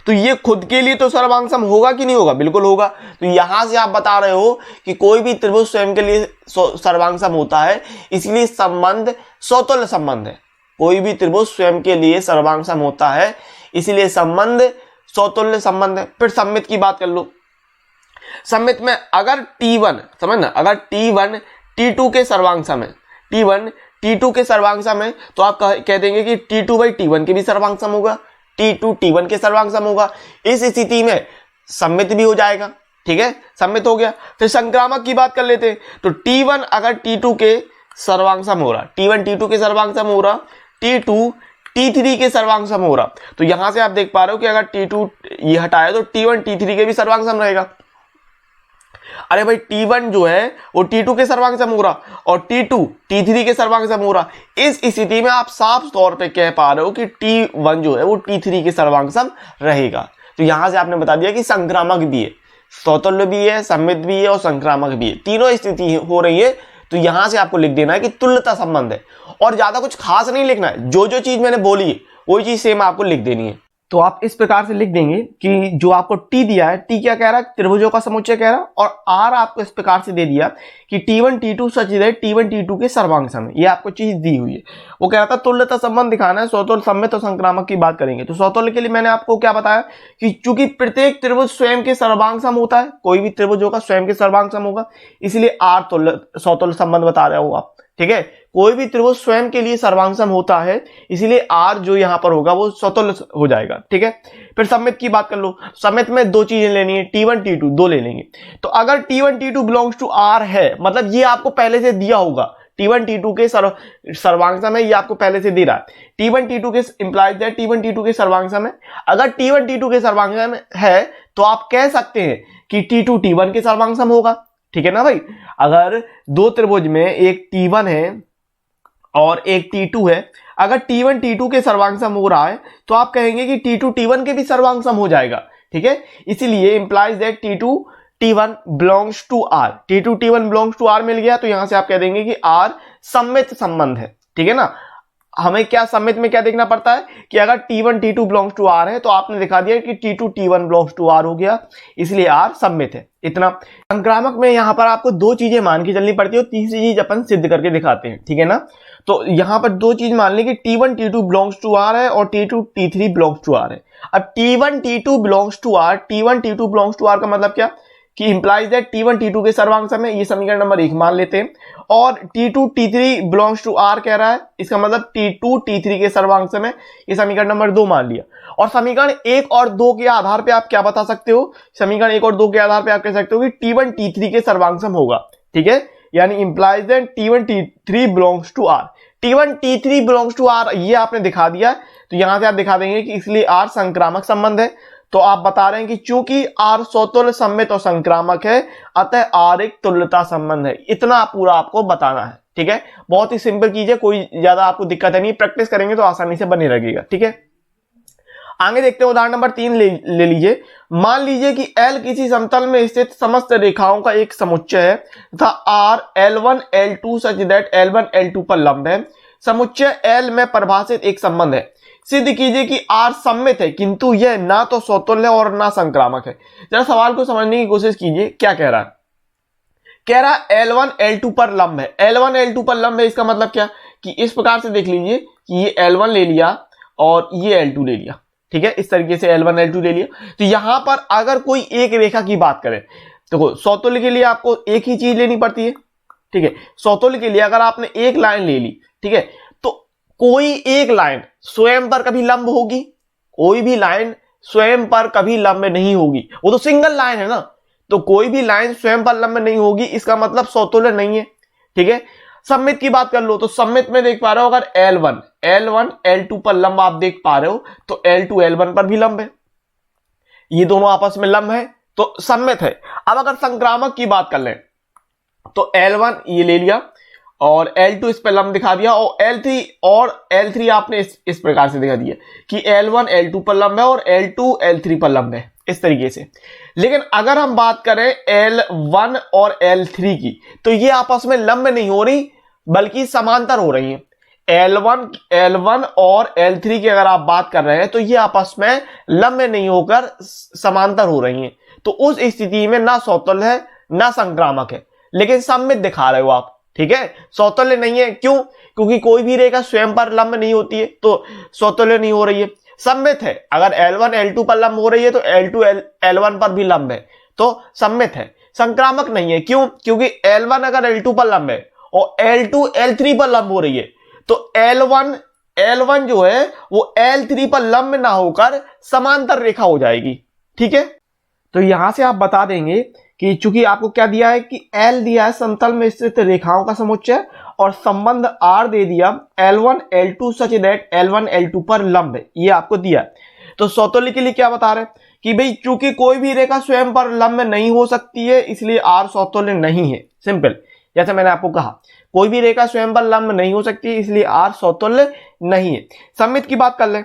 तो ये खुद के लिए तो सर्वांग सम होगा कि नहीं होगा, बिल्कुल होगा। तो यहां से आप बता रहे हो कि कोई भी त्रिभुज स्वयं के लिए सर्वांग सम होता है, इसलिए संबंध स्वतुल्य संबंध है। कोई भी त्रिभुज स्वयं के लिए सर्वांग सम होता है, इसलिए संबंध स्वतुल्य संबंध है। फिर सममित की बात कर लो। सममित में अगर T1 समझना, अगर T1 T2 के सर्वांग सम है, T1 T2 के सर्वांग सम है, तो आप कह देंगे कि T2 बाई T1 के भी सर्वांग सम होगा, T2 T1 के सर्वांग सम होगा। इस स्थिति में सममित भी हो जाएगा, ठीक है, सममित हो गया। फिर संक्रामक की बात कर लेते हैं। तो T1 अगर T2 के सर्वांग सम हो रहा, T1 T2 के सर्वांग सम हो रहा, T2 T3 के सर्वांग सम हो रहा, तो यहां से आप देख पा रहे हो कि अगर T2 ये हटाया तो T1 T3 के भी सर्वांग सम रहेगा। अरे भाई T1 जो है वो T2 के सर्वांग सम हो रहा और T2 T3 के सर्वांग सम हो रहा। इस स्थिति में आप साफ तौर पे कह पा रहे हो कि T1 जो है वो T3 के सर्वांग सम रहेगा। तो यहां से आपने बता दिया कि संक्रामक भी है, स्वतुल्य भी है, सममित भी है और संक्रामक भी है, तीनों स्थिति हो रही है। तो यहां से आपको लिख देना है कि तुल्यता संबंध है और ज्यादा कुछ खास नहीं लिखना है। जो जो चीज मैंने बोली है वही चीज सेम आपको लिख देनी है। तो आप इस प्रकार से लिख देंगे कि जो आपको टी दिया है, टी क्या कह रहा है, त्रिभुजों का समुच्चय कह रहा है, और आर आपको इस प्रकार से दे दिया कि T1 T2 such that T1 T2 के सर्वांग सम है। ये आपको चीज दी हुई है। वो कह रहा था तुल्यता संबंध दिखाना है, स्वतुल्य, सममित और संक्रामक की बात करेंगे। तो स्वतुल्य के लिए मैंने आपको क्या बताया कि चूंकि प्रत्येक त्रिभुज स्वयं के सर्वांग सम होता है, कोई भी त्रिभुज होगा स्वयं के सर्वांग सम होगा, इसलिए आर स्वतुल्य संबंध बता रहे हो आप, ठीक है। कोई भी त्रिभुज स्वयं के लिए सर्वांग सम होता है, इसलिए आर जो यहां पर होगा वो स्वतुल्य हो जाएगा, ठीक है। फिर सममित की बात कर लो। सममित में दो चीजें लेनी है, T1 T2 दो ले लेंगे। तो अगर T1 T2 belongs to R है, मतलब ये आपको पहले से दिया होगा, T1 T2 के सर्वांग सम है, ये आपको पहले से दे रहा है। T1 T2 के इंप्लाइज दैट T1 T2 के सर्वांग सम है। अगर T1 T2 के सर्वांग सम है तो आप कह सकते हैं कि T2 T1 के सर्वांग सम होगा, ठीक है ना भाई। अगर दो त्रिभुज में एक T1 है और एक T2 है, अगर T1 T2 के सर्वांग सम हो रहा है तो आप कहेंगे कि T2 T1 के भी सर्वांग सम हो जाएगा, ठीक है। इसीलिए implies that T2 T1 belongs to R, T2 T1 belongs to R मिल गया। तो यहां से आप कह देंगे कि आर सममित संबंध है, ठीक है ना। हमें क्या सममित में क्या देखना पड़ता है कि अगर T1 T2 belongs to R है तो आपने दिखा दिया कि T2 T1 belongs to R हो गया, इसलिए आर सममित है। इतना। संक्रामक में यहां पर आपको दो चीजें मान के चलनी पड़ती है और तीसरी चीज अपन सिद्ध करके दिखाते हैं, ठीक है ना। तो यहां पर दो चीज मान ली कि T1 T2 belongs to R है और T2 T3 belongs to R है। अब T1 T2 belongs to R, T1 T2 belongs to R का मतलब क्या कि इंप्लाइज दैट T1 T2 के सर्वांग सम है, ये समीकरण नंबर 1 मान लेते हैं। और T2 T3 belongs to are कह रहा है, इसका मतलब T2 T3 के सर्वांग सम है, ये समीकरण नंबर 2 मान लिया। और समीकरण 1 और 2 के आधार पे आप क्या बता सकते हो, समीकरण 1 और 2 के आधार पे आप कह सकते हो कि T1 T3 के सर्वांग सम होगा, ठीक है। यानी implies that T1 T3 belongs to R, T1 T3 belongs to R, ये आपने दिखा दिया। तो यहां से आप दिखा देंगे कि इसलिए आर संक्रामक संबंध है। तो आप बता रहे हैं कि चूंकि आर स्वतुल्य, सममित और संक्रामक है, अतः आर एक तुल्यता संबंध है। इतना पूरा आपको बताना है, ठीक है, बहुत ही सिंपल चीज है, कोई ज्यादा आपको दिक्कत नहीं, प्रैक्टिस करेंगे तो आसानी से बने लगेगा। ठीक है, आगे देखते हैं उदाहरण नंबर 3 ले लीजिए। मान लीजिए कि L किसी समतल में स्थित समस्त रेखाओं का एक समुच्चय है तथा R L1 L2 such that L1 L2 पर लंब है। समुच्चय L में परिभाषित एक संबंध है। सिद्ध कीजिए कि R सममित है किंतु यह ना तो समतुल्य और ना संक्रामक है। जरा सवाल को समझने की कोशिश कीजिए, क्या कह रहा है? कह रहा है L1 L2 पर लंब है। L1 L2 पर लंब है, इसका मतलब क्या कि इस प्रकार से देख लीजिए कि ये L1 ले लिया और ये L2 ले लिया। ठीक है, इस तरीके से L1 L2 ले लिया। तो यहां पर अगर कोई एक रेखा की बात करें, देखो समतुल्य के लिए आपको एक ही चीज लेनी पड़ती है। ठीक है, समतुल्य के लिए अगर आपने एक लाइन ले ली, ठीक है, तो कोई एक लाइन स्वयं पर कभी लंब होगी? कोई भी लाइन स्वयं पर कभी लंब नहीं होगी, वो तो सिंगल लाइन है ना। तो कोई भी लाइन स्वयं पर लंब नहीं होगी, इसका मतलब समतुल्य नहीं है। ठीक है, सममित की बात कर लो तो सममित में देख पा रहे हो, अगर L1 L2 पर लंब आप देख पा रहे हो तो L2 L1 पर भी लंब है, ये दोनों आपस में लंब है तो सममित है। अब अगर संक्रामक की बात कर लें तो L1 ये ले लिया और L2 इस पर लंब दिखा दिया और L3 आपने इस प्रकार से दिखा दिया कि L1 L2 पर लंब है और L2 L3 पर लंब है, इस तरीके से। लेकिन अगर हम बात करें L1 और L3 की तो ये आपस में लंब नहीं हो रही बल्कि समांतर हो रही है। L1 और L3 की अगर आप बात कर रहे हैं तो ये आपस में लंब नहीं होकर समांतर हो रही हैं। तो उस स्थिति में ना समतुल्य है ना संक्रामक है, लेकिन सममित दिखा रहे हो आप। ठीक है, समतुल्य नहीं है, क्यों? क्योंकि कोई भी रेखा स्वयं पर लंब नहीं होती है तो समतुल्य नहीं हो रही है। सममित है, अगर L1 L2 पर लंब हो रही है तो L2 L1 पर भी लंब है तो सममित है। संक्रामक नहीं है, क्यों? क्योंकि L1 अगर L2 पर लंब है और L2 L3 पर लंब हो रही है तो L1 जो है वो L3 पर लंब ना होकर समांतर रेखा हो जाएगी। ठीक है, तो यहां से आप बता देंगे कि चूंकि आपको क्या दिया है कि L दिया है समतल में स्थित रेखाओं का समुच्चय और संबंध R दे दिया L1 L2 such that L1 L2 पर लंब है, ये आपको दिया। तो समतुल्य के लिए क्या बता रहे हैं कि भाई चूंकि कोई भी रेखा स्वयं पर लंब नहीं हो सकती है इसलिए R समतुल्य नहीं है। सिंपल, जैसे मैंने आपको कहा कोई भी रेखा स्वयं पर लंब नहीं हो सकती इसलिए R समतुल्य नहीं है। सममित की बात कर ले,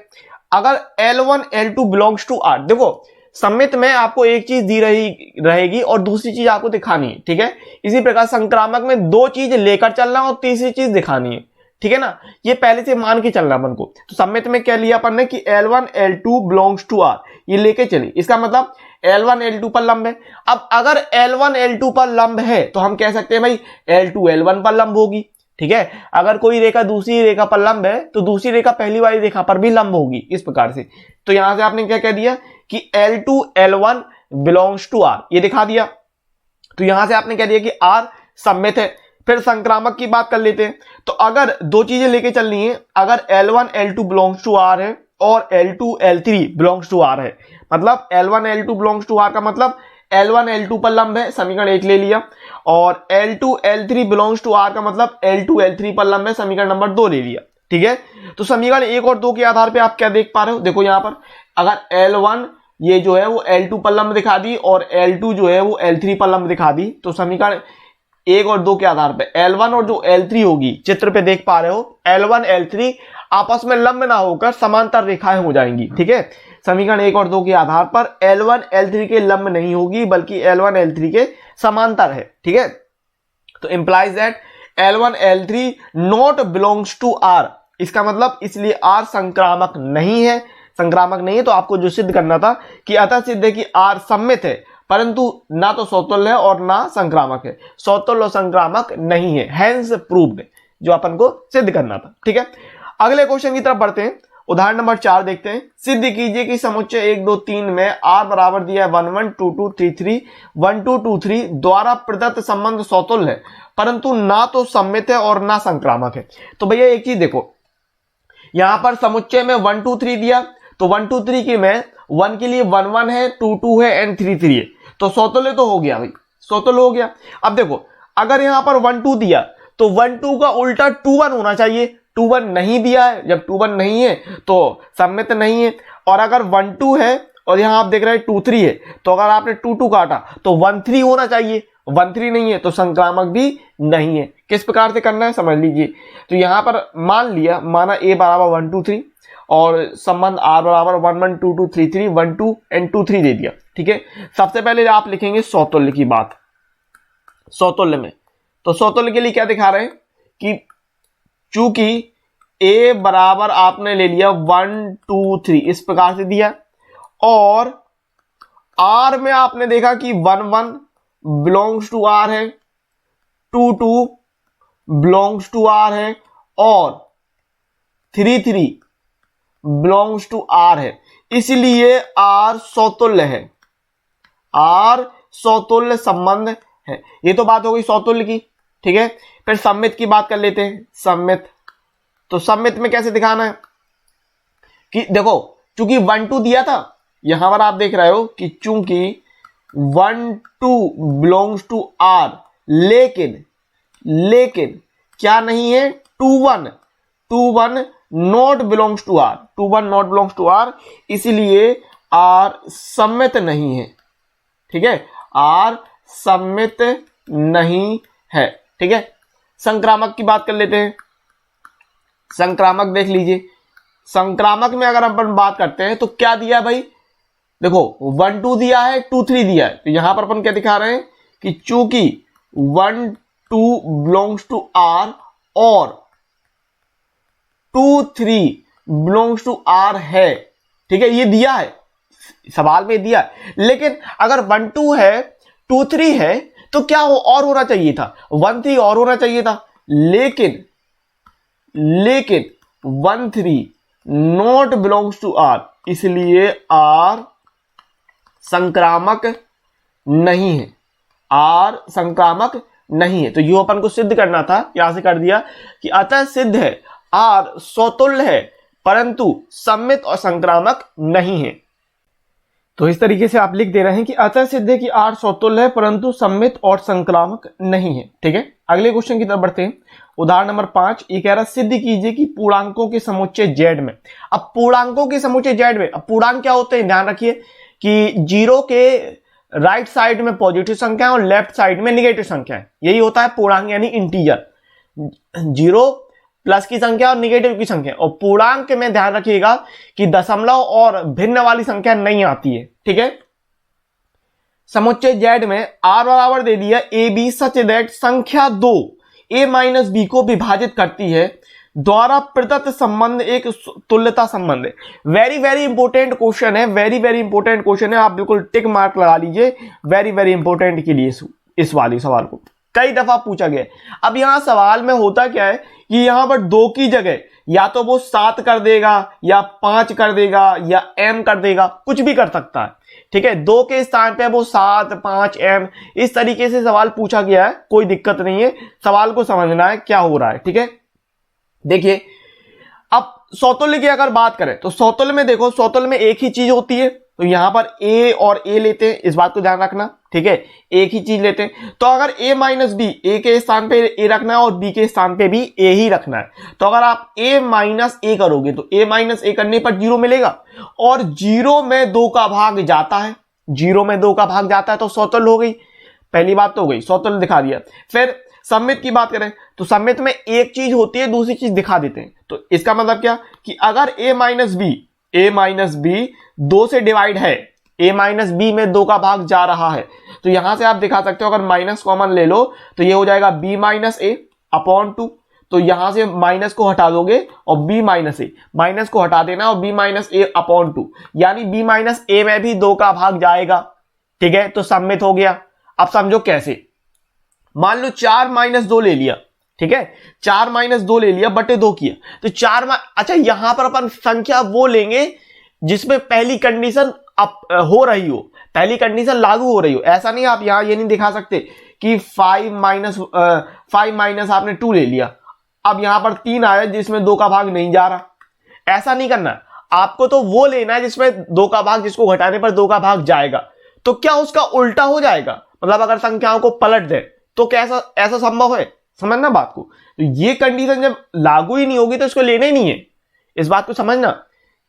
अगर L1 L2 belongs to R, देखो सममित में आपको एक चीज दी रहेगी और दूसरी चीज आपको दिखानी है। ठीक है, इसी प्रकार संक्रामक में दो चीज लेकर चलना और तीसरी चीज दिखानी है। ठीक है ना, ये पहले से मान के चलना अपन को। तो सममित में क्या लिया अपन ने कि L1 L2 belongs to R, ये लेके चली, इसका मतलब L1 L2 पर लंब है। अब अगर L1 L2 पर लंब है तो हम कह सकते हैं भाई L2 L1 पर लंब होगी। ठीक है, अगर कोई रेखा दूसरी रेखा पर लंब है तो दूसरी रेखा पहली वाली रेखा पर भी लंब होगी, इस प्रकार से। तो यहां से आपने क्या कह दिया कि L2 L1 belongs to R, ये दिखा दिया। तो यहां से आपने कह दिया कि R सममित है। फिर संक्रामक की बात कर लेते हैं, तो अगर दो चीजें लेके चलनी है, अगर L1 L2 belongs to R है और L2 L3 belongs to R है, मतलब L1 L2 belongs to R का मतलब L1 L2 पर लंब है, समीकरण 1 ले लिया, और L2 L3 belongs to R का मतलब L2 L3 पर लंब है, समीकरण नंबर 2 ले लिया। ठीक है, तो समीकरण 1 और 2 के आधार पे आप क्या देख पा रहे हो, देखो यहां पर अगर L1 ये जो है वो L2 पर लंब दिखा दी और L2 जो है वो L3 पर लंब दिखा दी, तो समीकरण 1 और 2 के आधार पे L1 और जो L3 होगी, चित्र पे देख पा रहे हो L1 L3 आपस में लंब ना होकर समांतर रेखाएं हो जाएंगी। ठीक है, समीकरण 1 और 2 के आधार पर L1 L3 के लंब नहीं होगी बल्कि L1 L3 के समांतर है। ठीक है, तो implies that L1 L3 not belongs to R, इसका मतलब इसलिए R संक्रामक नहीं है। संक्रामक नहीं है तो आपको जो सिद्ध करना था कि अतः सिद्ध है कि R सममित है परंतु ना तो समतुल्य है और ना संक्रामक है, समतुल्य और संक्रामक नहीं है, हेंस प्रूव्ड, जो अपन को सिद्ध करना था। ठीक है, अगले क्वेश्चन की तरफ बढ़ते हैं। उदाहरण नंबर 4 देखते हैं। सिद्ध कीजिए कि समुच्चय 1 2 3 में R बराबर दिया है 1 1 2 2 3 3 1 2 2 3 द्वारा प्रदत्त संबंध समतुल्य है परंतु ना तो सममित है और ना संक्रामक है। तो भैया एक चीज देखो, यहां पर समुच्चय में 1 2 3 दिया, तो 1 2 3 की में 1 के लिए 1 1 है, 2 2 है एंड 3 3 है, तो समतुल्य तो हो गया भाई, समतुल्य हो गया। अब देखो अगर यहां पर 1 2 दिया तो 1 2 का उल्टा 2 1 होना चाहिए, 2 1 नहीं दिया है, जब 2 1 नहीं है तो सममित नहीं है। और अगर 1 2 है और यहां आप देख रहे हैं 2 3 है, तो अगर आपने 2 2 काटा तो 1 3 होना चाहिए, 1 3 नहीं है तो संक्रामक भी नहीं है। किस प्रकार से करना है समझ लीजिए। तो यहाँ पर मान लिया, माना a बराबर 1 2 3 और संबंध r बराबर 1 1 2 2 3 3 1 2 एंड 2 3 दे दिया, ठीक है। सबसे पहले आप लिखेंगे सौतुल्य की बात। सौतुल्य में तो सौतुल्य के लिए क्या दिखा रहे हैं कि चूंकि a बराबर आपने ले लिया 1 2 3 इस प्रकार से दिया, और r में आपने देखा कि 1 1 बिलोंग्स टू r है, 2 2 बिलोंग्स टू r है, और 3 3 बिलोंग्स टू r है, इसलिए r सौतुल्य है, r सौतुल्य संबंध है। ये तो बात हो गई सौतुल्य की, ठीक है। फिर सममित की बात कर लेते हैं। सममित, तो सममित में कैसे दिखाना है कि देखो चूंकि 1 2 दिया था, यहां पर आप देख रहे हो कि चूंकि 1 2 बिलोंग्स टू r, लेकिन क्या नहीं है 2 1 not belongs to r, 2 1 not belongs to r, इसलिए r सममित नहीं है, ठीक है। r सममित नहीं है, ठीक है। संक्रामक की बात कर लेते हैं। संक्रामक देख लीजिए, संक्रामक में अगर अपन बात करते हैं तो क्या दिया भाई, देखो 1 2 दिया है, 2 3 दिया है, तो यहां पर अपन क्या दिखा रहे हैं कि चूंकि 1 2 बिलोंग्स टू r और 2 3 बिलोंग्स टू r है, ठीक है, ये दिया है, सवाल में दिया है। लेकिन अगर 1 2 है 2 3 है तो क्या और होना चाहिए था, 1 3 और होना चाहिए था, लेकिन 1 3 नॉट बिलोंग्स टू r, इसलिए r संक्रामक नहीं है, r संक्रामक नहीं है। तो यो अपन को सिद्ध करना था, यहां से कर दिया कि अतः सिद्ध है r सौतुल्य है परंतु सममित और संक्रामक नहीं है। तो इस तरीके से आप लिख दे रहे हैं कि अतः सिद्ध है कि r सौतुल्य है परंतु सममित और संक्रामक नहीं है, ठीक है। अगले क्वेश्चन की तरफ बढ़ते हैं। उदाहरण नंबर 5, ये कह रहा सिद्ध कीजिए कि पूर्णांकों के समुच्चय z में। अब पूर्णांकों के समुच्चय z में, अब पूर्णांक क्या होते हैं ध्यान रखिए कि 0 के राइट साइड में पॉजिटिव संख्या और लेफ्ट साइड में निगेटिव संख्या है, यही होता है पूर्णांक यानी इंटीजर। 0 प्लस की संख्या और निगेटिव की संख्या, और पूर्णांक में ध्यान रखिएगा कि दशमलव और भिन्न वाली संख्या नहीं आती है, ठीक है। समुच्चय z में r बराबर दे दिया ए बी सच दैट संख्या 2 a माइनस बी को विभाजित करती है द्वारा प्रदत्त संबंध एक तुल्यता संबंध है। वेरी वेरी इंपोर्टेंट क्वेश्चन है, वेरी वेरी इंपोर्टेंट क्वेश्चन है, आप बिल्कुल टिक मार्क लगा लीजिए वेरी वेरी इंपोर्टेंट के लिए इस वाले सवाल को कई दफा पूछा गया। अब यहां सवाल में होता क्या है कि यहां पर 2 की जगह या तो वो 7 कर देगा या 5 कर देगा या m कर देगा, कुछ भी कर सकता है, ठीक है। 2 के स्थान पे वो 7 5 m इस तरीके से सवाल पूछा गया है, कोई दिक्कत नहीं है, सवाल को समझना है क्या हो रहा है, ठीक है। देखिए अब सौतुल्य की अगर बात करें तो सौतुल्य में देखो, सौतुल्य में एक ही चीज होती है, तो यहां पर a और a लेते हैं, इस बात को ध्यान रखना, ठीक है, एक ही चीज लेते हैं। तो अगर a माइनस बी, a के स्थान पे a रखना है और b के स्थान पे भी a ही रखना है, तो अगर आप a माइनस a करोगे तो a माइनस a करने पर 0 मिलेगा, और 0 में 2 का भाग जाता है, 0 में 2 का भाग जाता है तो सौतुल्य हो गई, पहली बात तो हो गई, सौतुल्य दिखा दिया। फिर सममित की बात करें तो सममित में एक चीज होती है दूसरी चीज दिखा देते हैं, तो इसका मतलब क्या कि अगर a माइनस बी 2 से डिवाइड है, a माइनस बी में 2 का भाग जा रहा है, तो यहां से आप दिखा सकते हो अगर माइनस कॉमन ले लो तो ये हो जाएगा b माइनस ए अपॉन 2, तो यहां से माइनस को हटा दोगे और b माइनस ए, माइनस को हटा देना और b माइनस ए अपॉन 2, यानी b माइनस ए में भी 2 का भाग जाएगा, ठीक है, तो सममित हो गया। अब समझो कैसे, मान लो 4 माइनस 2 ले लिया, ठीक है, 4 माइनस 2 ले लिया बटे 2 किया, तो 4 अच्छा यहां पर अपन संख्या वो लेंगे जिसमें पहली कंडीशन हो रही हो, पहली कंडीशन लागू हो रही हो। ऐसा नहीं आप यहां ये नहीं दिखा सकते कि 5 माइनस आपने 2 ले लिया, अब यहां पर 3 आया जिसमें 2 का भाग नहीं जा रहा, ऐसा नहीं करना, आपको तो वो लेना है जिसमें 2 का भाग, जिसको घटाने पर 2 का भाग जाएगा। तो क्या उसका उल्टा हो जाएगा, मतलब अगर संख्याओं को पलट दे तो कैसा ऐसा संभव है, समझना बात को। तो ये कंडीशन जब लागू ही नहीं होगी तो इसको लेना ही नहीं है, इस बात को समझना।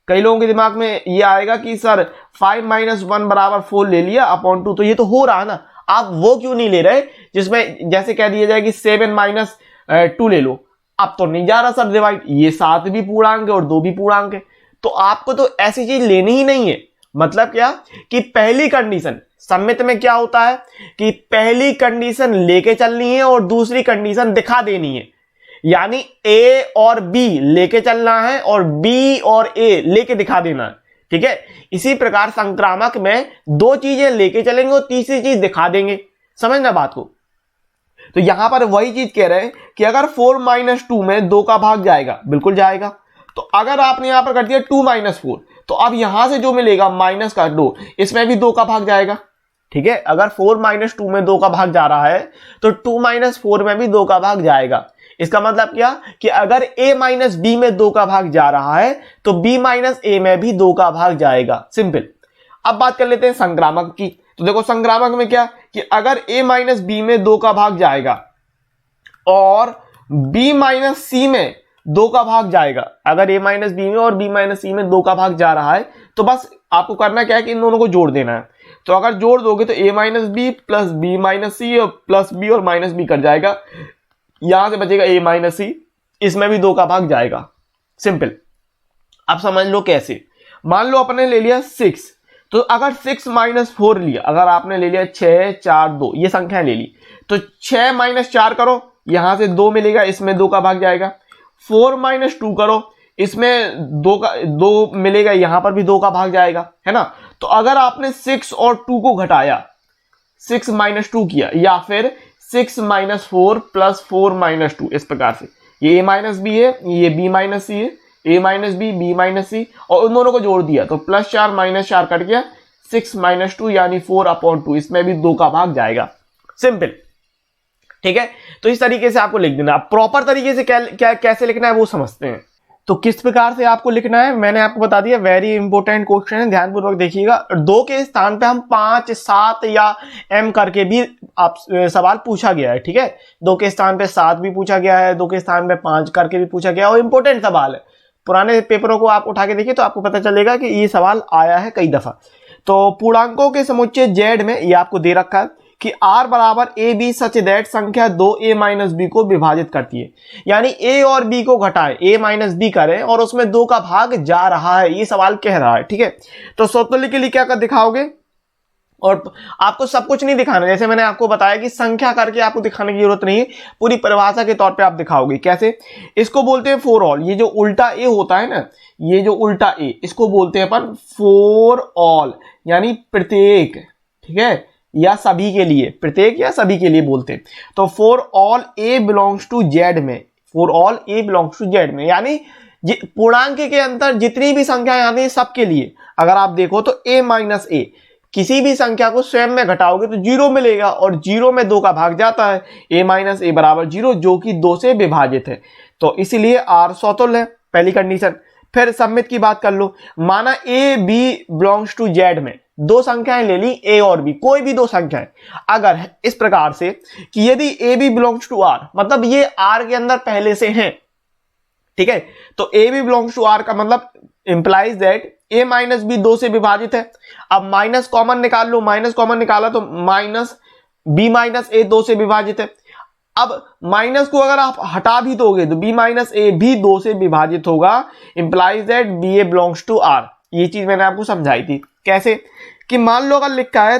कई लोगों के दिमाग में ये आएगा कि सर 5 माइनस 1 बराबर 4 ले लिया अपॉन 2, तो ये तो हो रहा है ना, आप वो क्यों नहीं ले रहे जिसमें जैसे कह दिया जाए कि 7-2 ले लो, अब तो नहीं जा रहा सब डिवाइड, ये 7 भी पूर्णांक है और 2 भी पूर्णांक है, तो आपको तो ऐसी चीज लेनी ही नहीं है। मतलब क्या कि पहली कंडीशन सममित में क्या होता है कि पहली कंडीशन लेके चलनी है और दूसरी कंडीशन दिखा देनी है, यानी ए और बी लेके चलना है और बी और ए लेके दिखा देना है, ठीक है। इसी प्रकार संक्रामक में दो चीजें लेके चलेंगे और तीसरी चीज दिखा देंगे, समझना बात को। तो यहां पर वही चीज कह रहे हैं कि अगर 4-2 में 2 का भाग जाएगा, बिल्कुल जाएगा। तो अगर आपने यहां पर कर दिया 2-4, तो अब यहां से जो मिलेगा माइनस का 2, इसमें भी 2 का भाग जाएगा, ठीक है। अगर 4-2 में 2 का भाग जा रहा है तो 2-4 में भी 2 का भाग जाएगा। इसका मतलब क्या कि अगर a माइनस बी में 2 का भाग जा रहा है तो b माइनस ए में भी 2 का भाग जाएगा, सिंपल। अब बात कर लेते हैं संक्रामक की। तो देखो संक्रामक में क्या कि अगर a माइनस बी में 2 का भाग जाएगा और b माइनस सी में 2 का भाग जाएगा, अगर a माइनस बी में और b माइनस सी में 2 का भाग जा रहा है तो बस आपको करना क्या है कि इन दोनों को जोड़ देना है। तो अगर जोड़ दोगे तो a minus B plus B minus C और प्लस बी और माइनस बी कट जाएगा, यहां से बचेगा a माइनस सी, इसमें भी 2 का भाग जाएगा, सिंपल। अब समझ लो कैसे। मान लो अपने ले लिया 6, तो अगर 6-4 लिया, अगर आपने ले लिया 6-4-2 ये संख्या ले ली, तो 6-4 करो, यहां से 2 मिलेगा, इसमें 2 का भाग जाएगा। 4-2 करो, इसमें 2 मिलेगा, यहां पर भी 2 का भाग जाएगा, है ना। तो अगर आपने 6 और 2 को घटाया, 6-2 किया, या फिर 6-4 प्लस 4-2, इस प्रकार से ये a माइनस बी है, ये b माइनस सी है, a minus B, b minus C, और उन दोनों को जोड़ दिया तो +4 कट गया, 6-2 यानी 4/2, इसमें भी 2 का भाग जाएगा, सिंपल, ठीक है। तो इस तरीके से आपको लिख देना। प्रॉपर तरीके से कैसे लिखना है वो समझते हैं। तो किस प्रकार से आपको लिखना है मैंने आपको बता दिया, वेरी इंपॉर्टेंट क्वेश्चन है, ध्यानपूर्वक देखिएगा। 2 के स्थान पे हम 5, 7 या m करके भी आप सवाल पूछा गया है, ठीक है। 2 के स्थान पे 7 भी पूछा गया है, 2 के स्थान पे 5 करके भी पूछा गया है, और इंपॉर्टेंट सवाल है। पुराने पेपरों को आप उठा के देखिए तो आपको पता चलेगा कि ये सवाल आया है कई दफा। तो पूर्णांकों के समुच्चय z में ये आपको दे रखा है कि r बराबर ए बी सच दैट संख्या 2a माइनस बी को विभाजित करती है, यानी a और b को घटाएं, a माइनस बी करें और उसमें 2 का भाग जा रहा है, ये सवाल कह रहा है, ठीक है। तो स्वतुल्य के लिए क्या कर दिखाओगे, और आपको सब कुछ नहीं दिखाना, जैसे मैंने आपको बताया कि संख्या करके आपको दिखाने की जरूरत नहीं है, पूरी परिभाषा के तौर पे आप दिखाओगे। कैसे, इसको बोलते हैं फॉर ऑल, ये जो उल्टा ए होता है ना, ये जो उल्टा ए, इसको बोलते हैं अपन फॉर ऑल, यानी प्रत्येक, ठीक है, या सभी के लिए, प्रत्येक या सभी के लिए बोलते हैं। तो for all A belongs to Z में, for all A belongs to Z में, यानी पूर्णांक के अंतर जितनी भी संख्याएं आती हैं सबके लिए। अगर आप देखो तो a माइनस ए, किसी भी संख्या को स्वयं में घटाओगे तो 0 मिलेगा, और 0 में 2 का भाग जाता है, a माइनस ए बराबर 0, जो कि 2 से विभाजित है, तो इसीलिए r स्वतुल्य है, पहली कंडीशन। फिर सममित की बात कर लो, माना a b belongs to z में, 2 संख्याएं ले ली a और b, कोई भी 2 संख्याएं, अगर इस प्रकार से कि यदि a b belongs to r, मतलब ये r के अंदर पहले से हैं, ठीक है, तो a b belongs to r का मतलब implies that a minus B 2 से विभाजित है। अब माइनस कॉमन निकाल लो, माइनस कॉमन निकाला तो माइनस b माइनस ए 2 से विभाजित है। अब माइनस को अगर आप हटा भी दोगे तो b माइनस ए भी 2 से विभाजित होगा, implies that B A belongs to r। ये चीज मैंने आपको समझाई थी। कैसे कि मान लो अगर लिखा है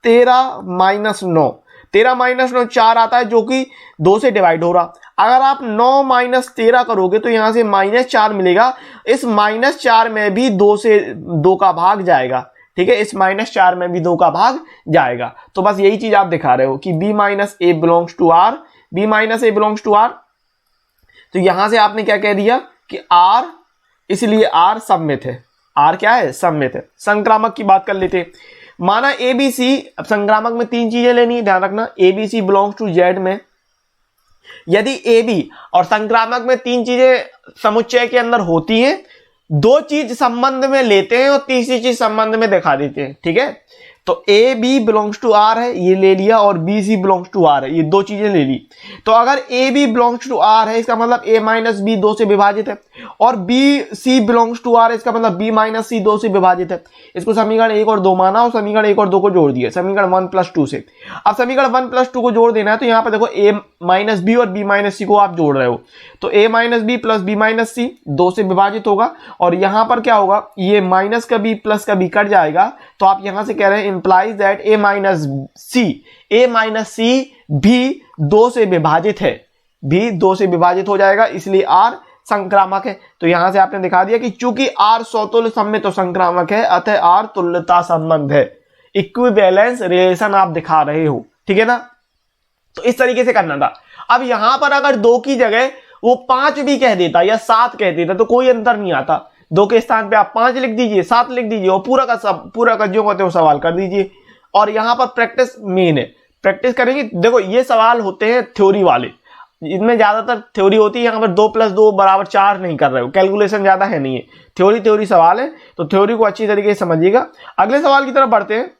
13 माइनस 9, 13 माइनस 9 4 आता है, जो कि 2 से डिवाइड हो रहा। अगर आप 9 माइनस 13 करोगे तो यहां से -4 मिलेगा, इस -4 में भी 2 से 2 का भाग जाएगा, ठीक है, इस -4 में भी 2 का भाग जाएगा। तो बस यही चीज आप दिखा रहे हो कि b minus A belongs to r, b minus A belongs to r। तो यहां से आपने क्या कह दिया कि r, इसलिए r सममित है, r क्या है, सममित है। संक्रामक की बात कर लेते हैं, माना ए बी सी, अब संक्रामक में 3 चीजें लेनी है, ध्यान रखना, A B C belongs to Z में, यदि ए बी और संक्रामक में 3 चीजें समुच्चय के अंदर होती हैं, 2 चीज संबंध में लेते हैं और तीसरी चीज संबंध में दिखा देते हैं, ठीक है। तो A B belongs to R है, ये ले लिया, और B C belongs to R है, ये दो चीजें ले ली। तो अगर A B belongs to R है, इसका मतलब ए माइनस बी 2 से विभाजित है, और B C belongs to R है, इसका मतलब बी माइनस सी 2 से विभाजित है। इसको समीकरण 1 और 2 माना और समीकरण 1 और 2 को जोड़ दिया समीकरण 1 + 2 से। अब समीकरण 1 + 2 को जोड़ देना है, तो यहाँ पर देखो ए माइनस बी और बी माइनस सी को आप जोड़ रहे हो, तो A minus B plus B minus C 2 से विभाजित होगा, और यहां पर क्या होगा, ये माइनस का बी प्लस का बी कट जाएगा, तो आप यहां से कह रहे हैं इंप्लाइज दैट ए माइनस सी भी 2 से विभाजित है, भी 2 से विभाजित हो जाएगा, इसलिए आर संक्रामक है। तो यहां से आपने दिखा दिया कि चूंकि आर समतुल्य सम्मित तो संक्रामक है, अतः आर तुल्यता संबंध है, इक्विवेलेंस रिलेशन आप दिखा रहे हो, ठीक है ना। तो इस तरीके से करना था। अब यहां पर अगर 2 की जगह वो 5 भी कह देता या 7 कह देता तो कोई अंतर नहीं आता। 2 के स्थान पे आप 5 लिख दीजिए, 7 लिख दीजिए, और पूरा का जो कहते हो सवाल कर दीजिए। और यहां पर प्रैक्टिस मेन है, प्रैक्टिस करेंगे। देखो ये सवाल होते हैं थ्योरी वाले, इनमें ज्यादातर थ्योरी होती है। यहाँ पर 2 + 2 = 4 नहीं कर रहे हो, कैलकुलेशन ज्यादा है नहीं है, थ्योरी सवाल है, तो थ्योरी को अच्छी तरीके से समझिएगा। अगले सवाल की तरफ बढ़ते हैं।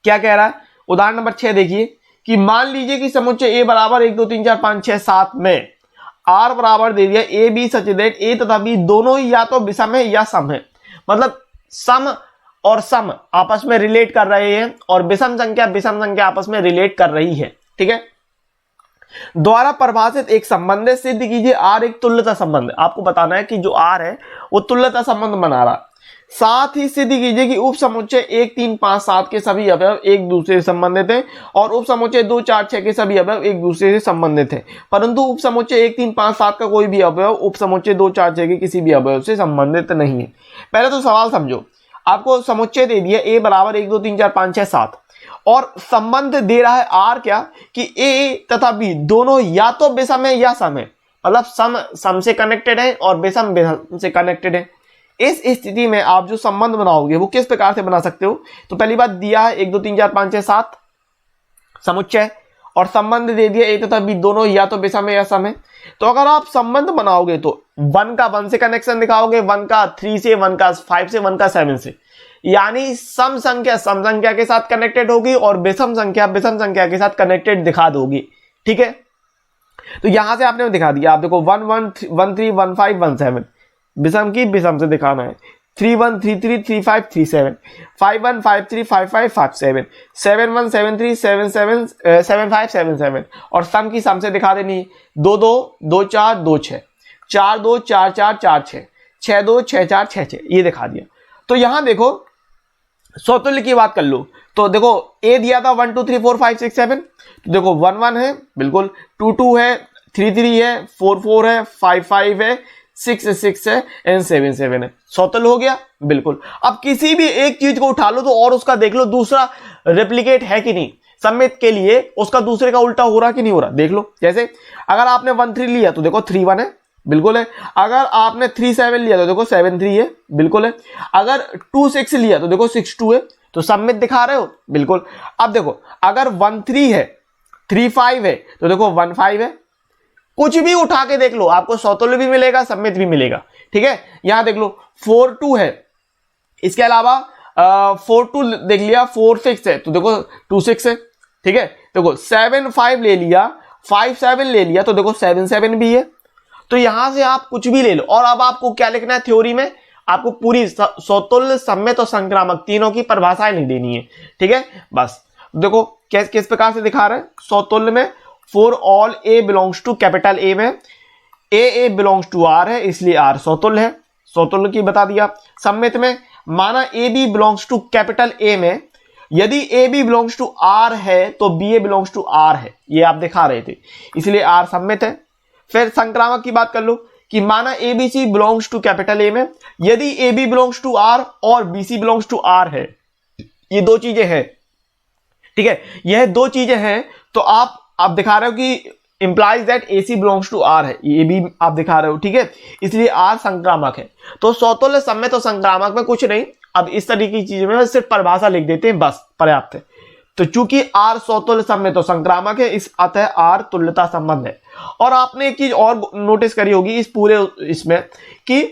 क्या कह रहा है, उदाहरण नंबर 6 देखिए कि मान लीजिए कि समुच्चय ए बराबर 1 2 3 4 5 6 7 में आर बराबर दे दिया ए बी सच दैट ए तथा बी दोनों ही या तो विषम है या सम है। मतलब सम और सम आपस में रिलेट कर रहे हैं, और विषम संख्या आपस में रिलेट कर रही है, ठीक है। द्वारा परिभाषित एक संबंध है, सिद्ध कीजिए आर एक तुल्यता संबंध। आपको बताना है कि जो आर है वो तुल्यता संबंध बना रहा। साथ ही सिद्ध कीजिए कि उप समुच्चय 1 3 5 7 के सभी अवयव एक दूसरे से संबंधित हैं, और उप समुच्चय 2 4 6 के सभी अवयव एक दूसरे से संबंधित हैं, परंतु उप समुच्चय 1 3 5 7 का कोई भी अवयव उप समुच्चय 2 4 6 के किसी भी अवयव से संबंधित नहीं है। पहले तो सवाल समझो, आपको समुच्चय दे दिया ए बराबर 1 2 3 4 5 6 7, और संबंध दे रहा है आर क्या, कि ए तथा बी दोनों या तो विषम है या सम है। मतलब सम से कनेक्टेड है और विषम से कनेक्टेड है। इस स्थिति में आप जो संबंध बनाओगे वो किस प्रकार से बना सकते हो, तो पहली बात दिया है 1 2 3 4 5 6 7 समुच्चय, और संबंध दे दिया ए तथा बी दोनों या तो विषम है या सम है। तो अगर आप संबंध बनाओगे तो 1 का 1 से कनेक्शन दिखाओगे, 1 का 3 से, 1 का 5 से, 1 का 7 से, यानी सम संख्या के साथ कनेक्टेड होगी और विषम संख्या के साथ कनेक्टेड दिखा दोगी, ठीक है। तो यहां से आपने दिखा दिया, आप देखो 1 1 1 3 1 5 1 7 विषम से दिखाना है, 3 1 3 3 3 5 3 7 5 1 5 3 5 5 5 7 7 1 7 3 7 7 7 5 7 7, और सम की सम से दिखा देनी है, 2 2 2 4 2 6 4 2 4 4 4 6 6 2 6 4 6 6, ये दिखा दिया। तो यहां देखो स्वतुल्य की बात कर लो, तो देखो ए दिया था 1 2 3 4 5 6 7, तो देखो 1 1 है बिल्कुल, 2 2 है, 3 3 है, 4 4 है, 5 5 है, 6 6 है, एंड 7 7 है। स्वतुल्य हो गया बिल्कुल। अब किसी भी एक चीज को उठा लो तो और उसका देख लो दूसरा रेप्लिकेट है कि नहीं, सम्मित के लिए उसका दूसरे का उल्टा हो रहा कि नहीं हो रहा, देख लो। जैसे अगर आपने 1 3 लिया तो देखो 3 1 है, बिल्कुल है। अगर आपने 3 7 लिया तो देखो 7 3 है, बिल्कुल है। अगर 2 6 लिया तो देखो 6 2 है, तो सम्मित दिखा रहे हो, बिल्कुल। अब देखो अगर 1 3 है, 3 5 है, तो देखो 1 5 है। कुछ भी उठा के देख लो, आपको स्वतुल्य भी मिलेगा, सम्मित भी मिलेगा, ठीक है। यहां देख लो 4 2 है, इसके अलावा 4 2 देख लिया, 4 6 है, तो देखो 2 6 है, ठीक है। देखो 7 5 ले लिया, 5 7 ले लिया, तो देखो 7 7 भी है। तो यहां से आप कुछ भी ले लो, और अब आपको क्या लिखना है थ्योरी में, आपको पूरी स्वतुल्य, सम्मित और संक्रामक तीनों की परिभाषाएं नहीं देनी है, ठीक है। बस देखो किस प्रकार से दिखा रहे हैं स्वतुल्य में, for all A belongs to capital A में ए बिलोंग्स टू आर है, इसलिए आर स्वतुल्य है, स्वतुल्य की बता दिया। सम्मित में माना A B belongs to capital A में यदि A B belongs to R है तो B A belongs to R है, ये आप दिखा रहे थे, इसलिए आर सम्मित है। फिर संक्रामक की बात कर लो कि माना A B C belongs to capital A में यदि A B belongs to R और B C belongs to R है, ये दो चीजें हैं, ठीक है, यह दो चीजें हैं, तो आप दिखा रहे हो कि implies that A C belongs to R है, ये भी आप दिखा रहे हो, ठीक है, इसलिए आर संक्रामक है। तो स्वतुल्य, सम्मित और संक्रामक में कुछ नहीं, अब इस तरीके की चीजों में सिर्फ परिभाषा लिख देते हैं, बस पर्याप्त है। तो चूंकि आर स्वतुल्य, सम्मित और संक्रामक है, इस अतः आर तुल्यता संबंध है। और आपने एक चीज और नोटिस करी होगी इस पूरे इसमें कि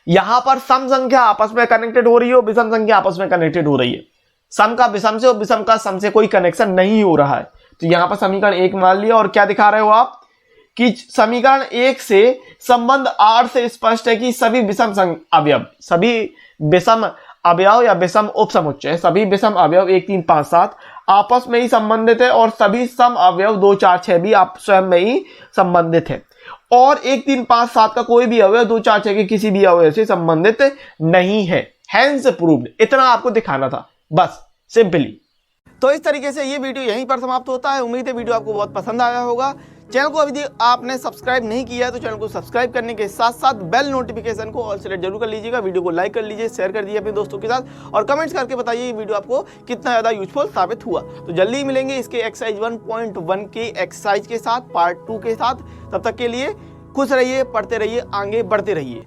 यहां पर सम संख्या आपस में कनेक्टेड हो रही है और विषम संख्या आपस में कनेक्टेड हो रही है। सम का विषम से और विषम का सम से कोई कनेक्शन नहीं हो रहा है। तो यहां पर समीकरण 1 मान लिया, और क्या दिखा रहे हो आप कि समीकरण 1 से संबंध 8 से स्पष्ट है कि सभी विषम अवयव, सभी विषम अवयव या विषम उपसमुच्चय, सभी विषम अवयव 1 3 5 7 आपस में ही संबंधित है, और सभी सम अवयव 2 4 6 भी आप स्वयं में ही संबंधित है, और 1 3 5 7 का कोई भी अवयव 2 4 6 के किसी भी अवयव से संबंधित नहीं है। हैंस प्रूव्ड, इतना आपको दिखाना था बस, सिंपली। तो इस तरीके से ये वीडियो यहीं पर समाप्त होता है। उम्मीद है वीडियो आपको बहुत पसंद आया होगा। चैनल को अभी आपने सब्सक्राइब नहीं किया है तो चैनल को सब्सक्राइब करने के साथ साथ बेल नोटिफिकेशन को ऑल सेलेक्ट जरूर कर लीजिएगा। वीडियो को लाइक कर लीजिए, शेयर कर दीजिए अपने दोस्तों के साथ, और कमेंट्स करके बताइए ये वीडियो आपको कितना ज़्यादा यूजफुल साबित हुआ। तो जल्दी ही मिलेंगे इसके एक्सरसाइज 1.1 के एक्सरसाइज के साथ, पार्ट 2 के साथ। तब तक के लिए खुश रहिए, पढ़ते रहिए, आगे बढ़ते रहिए।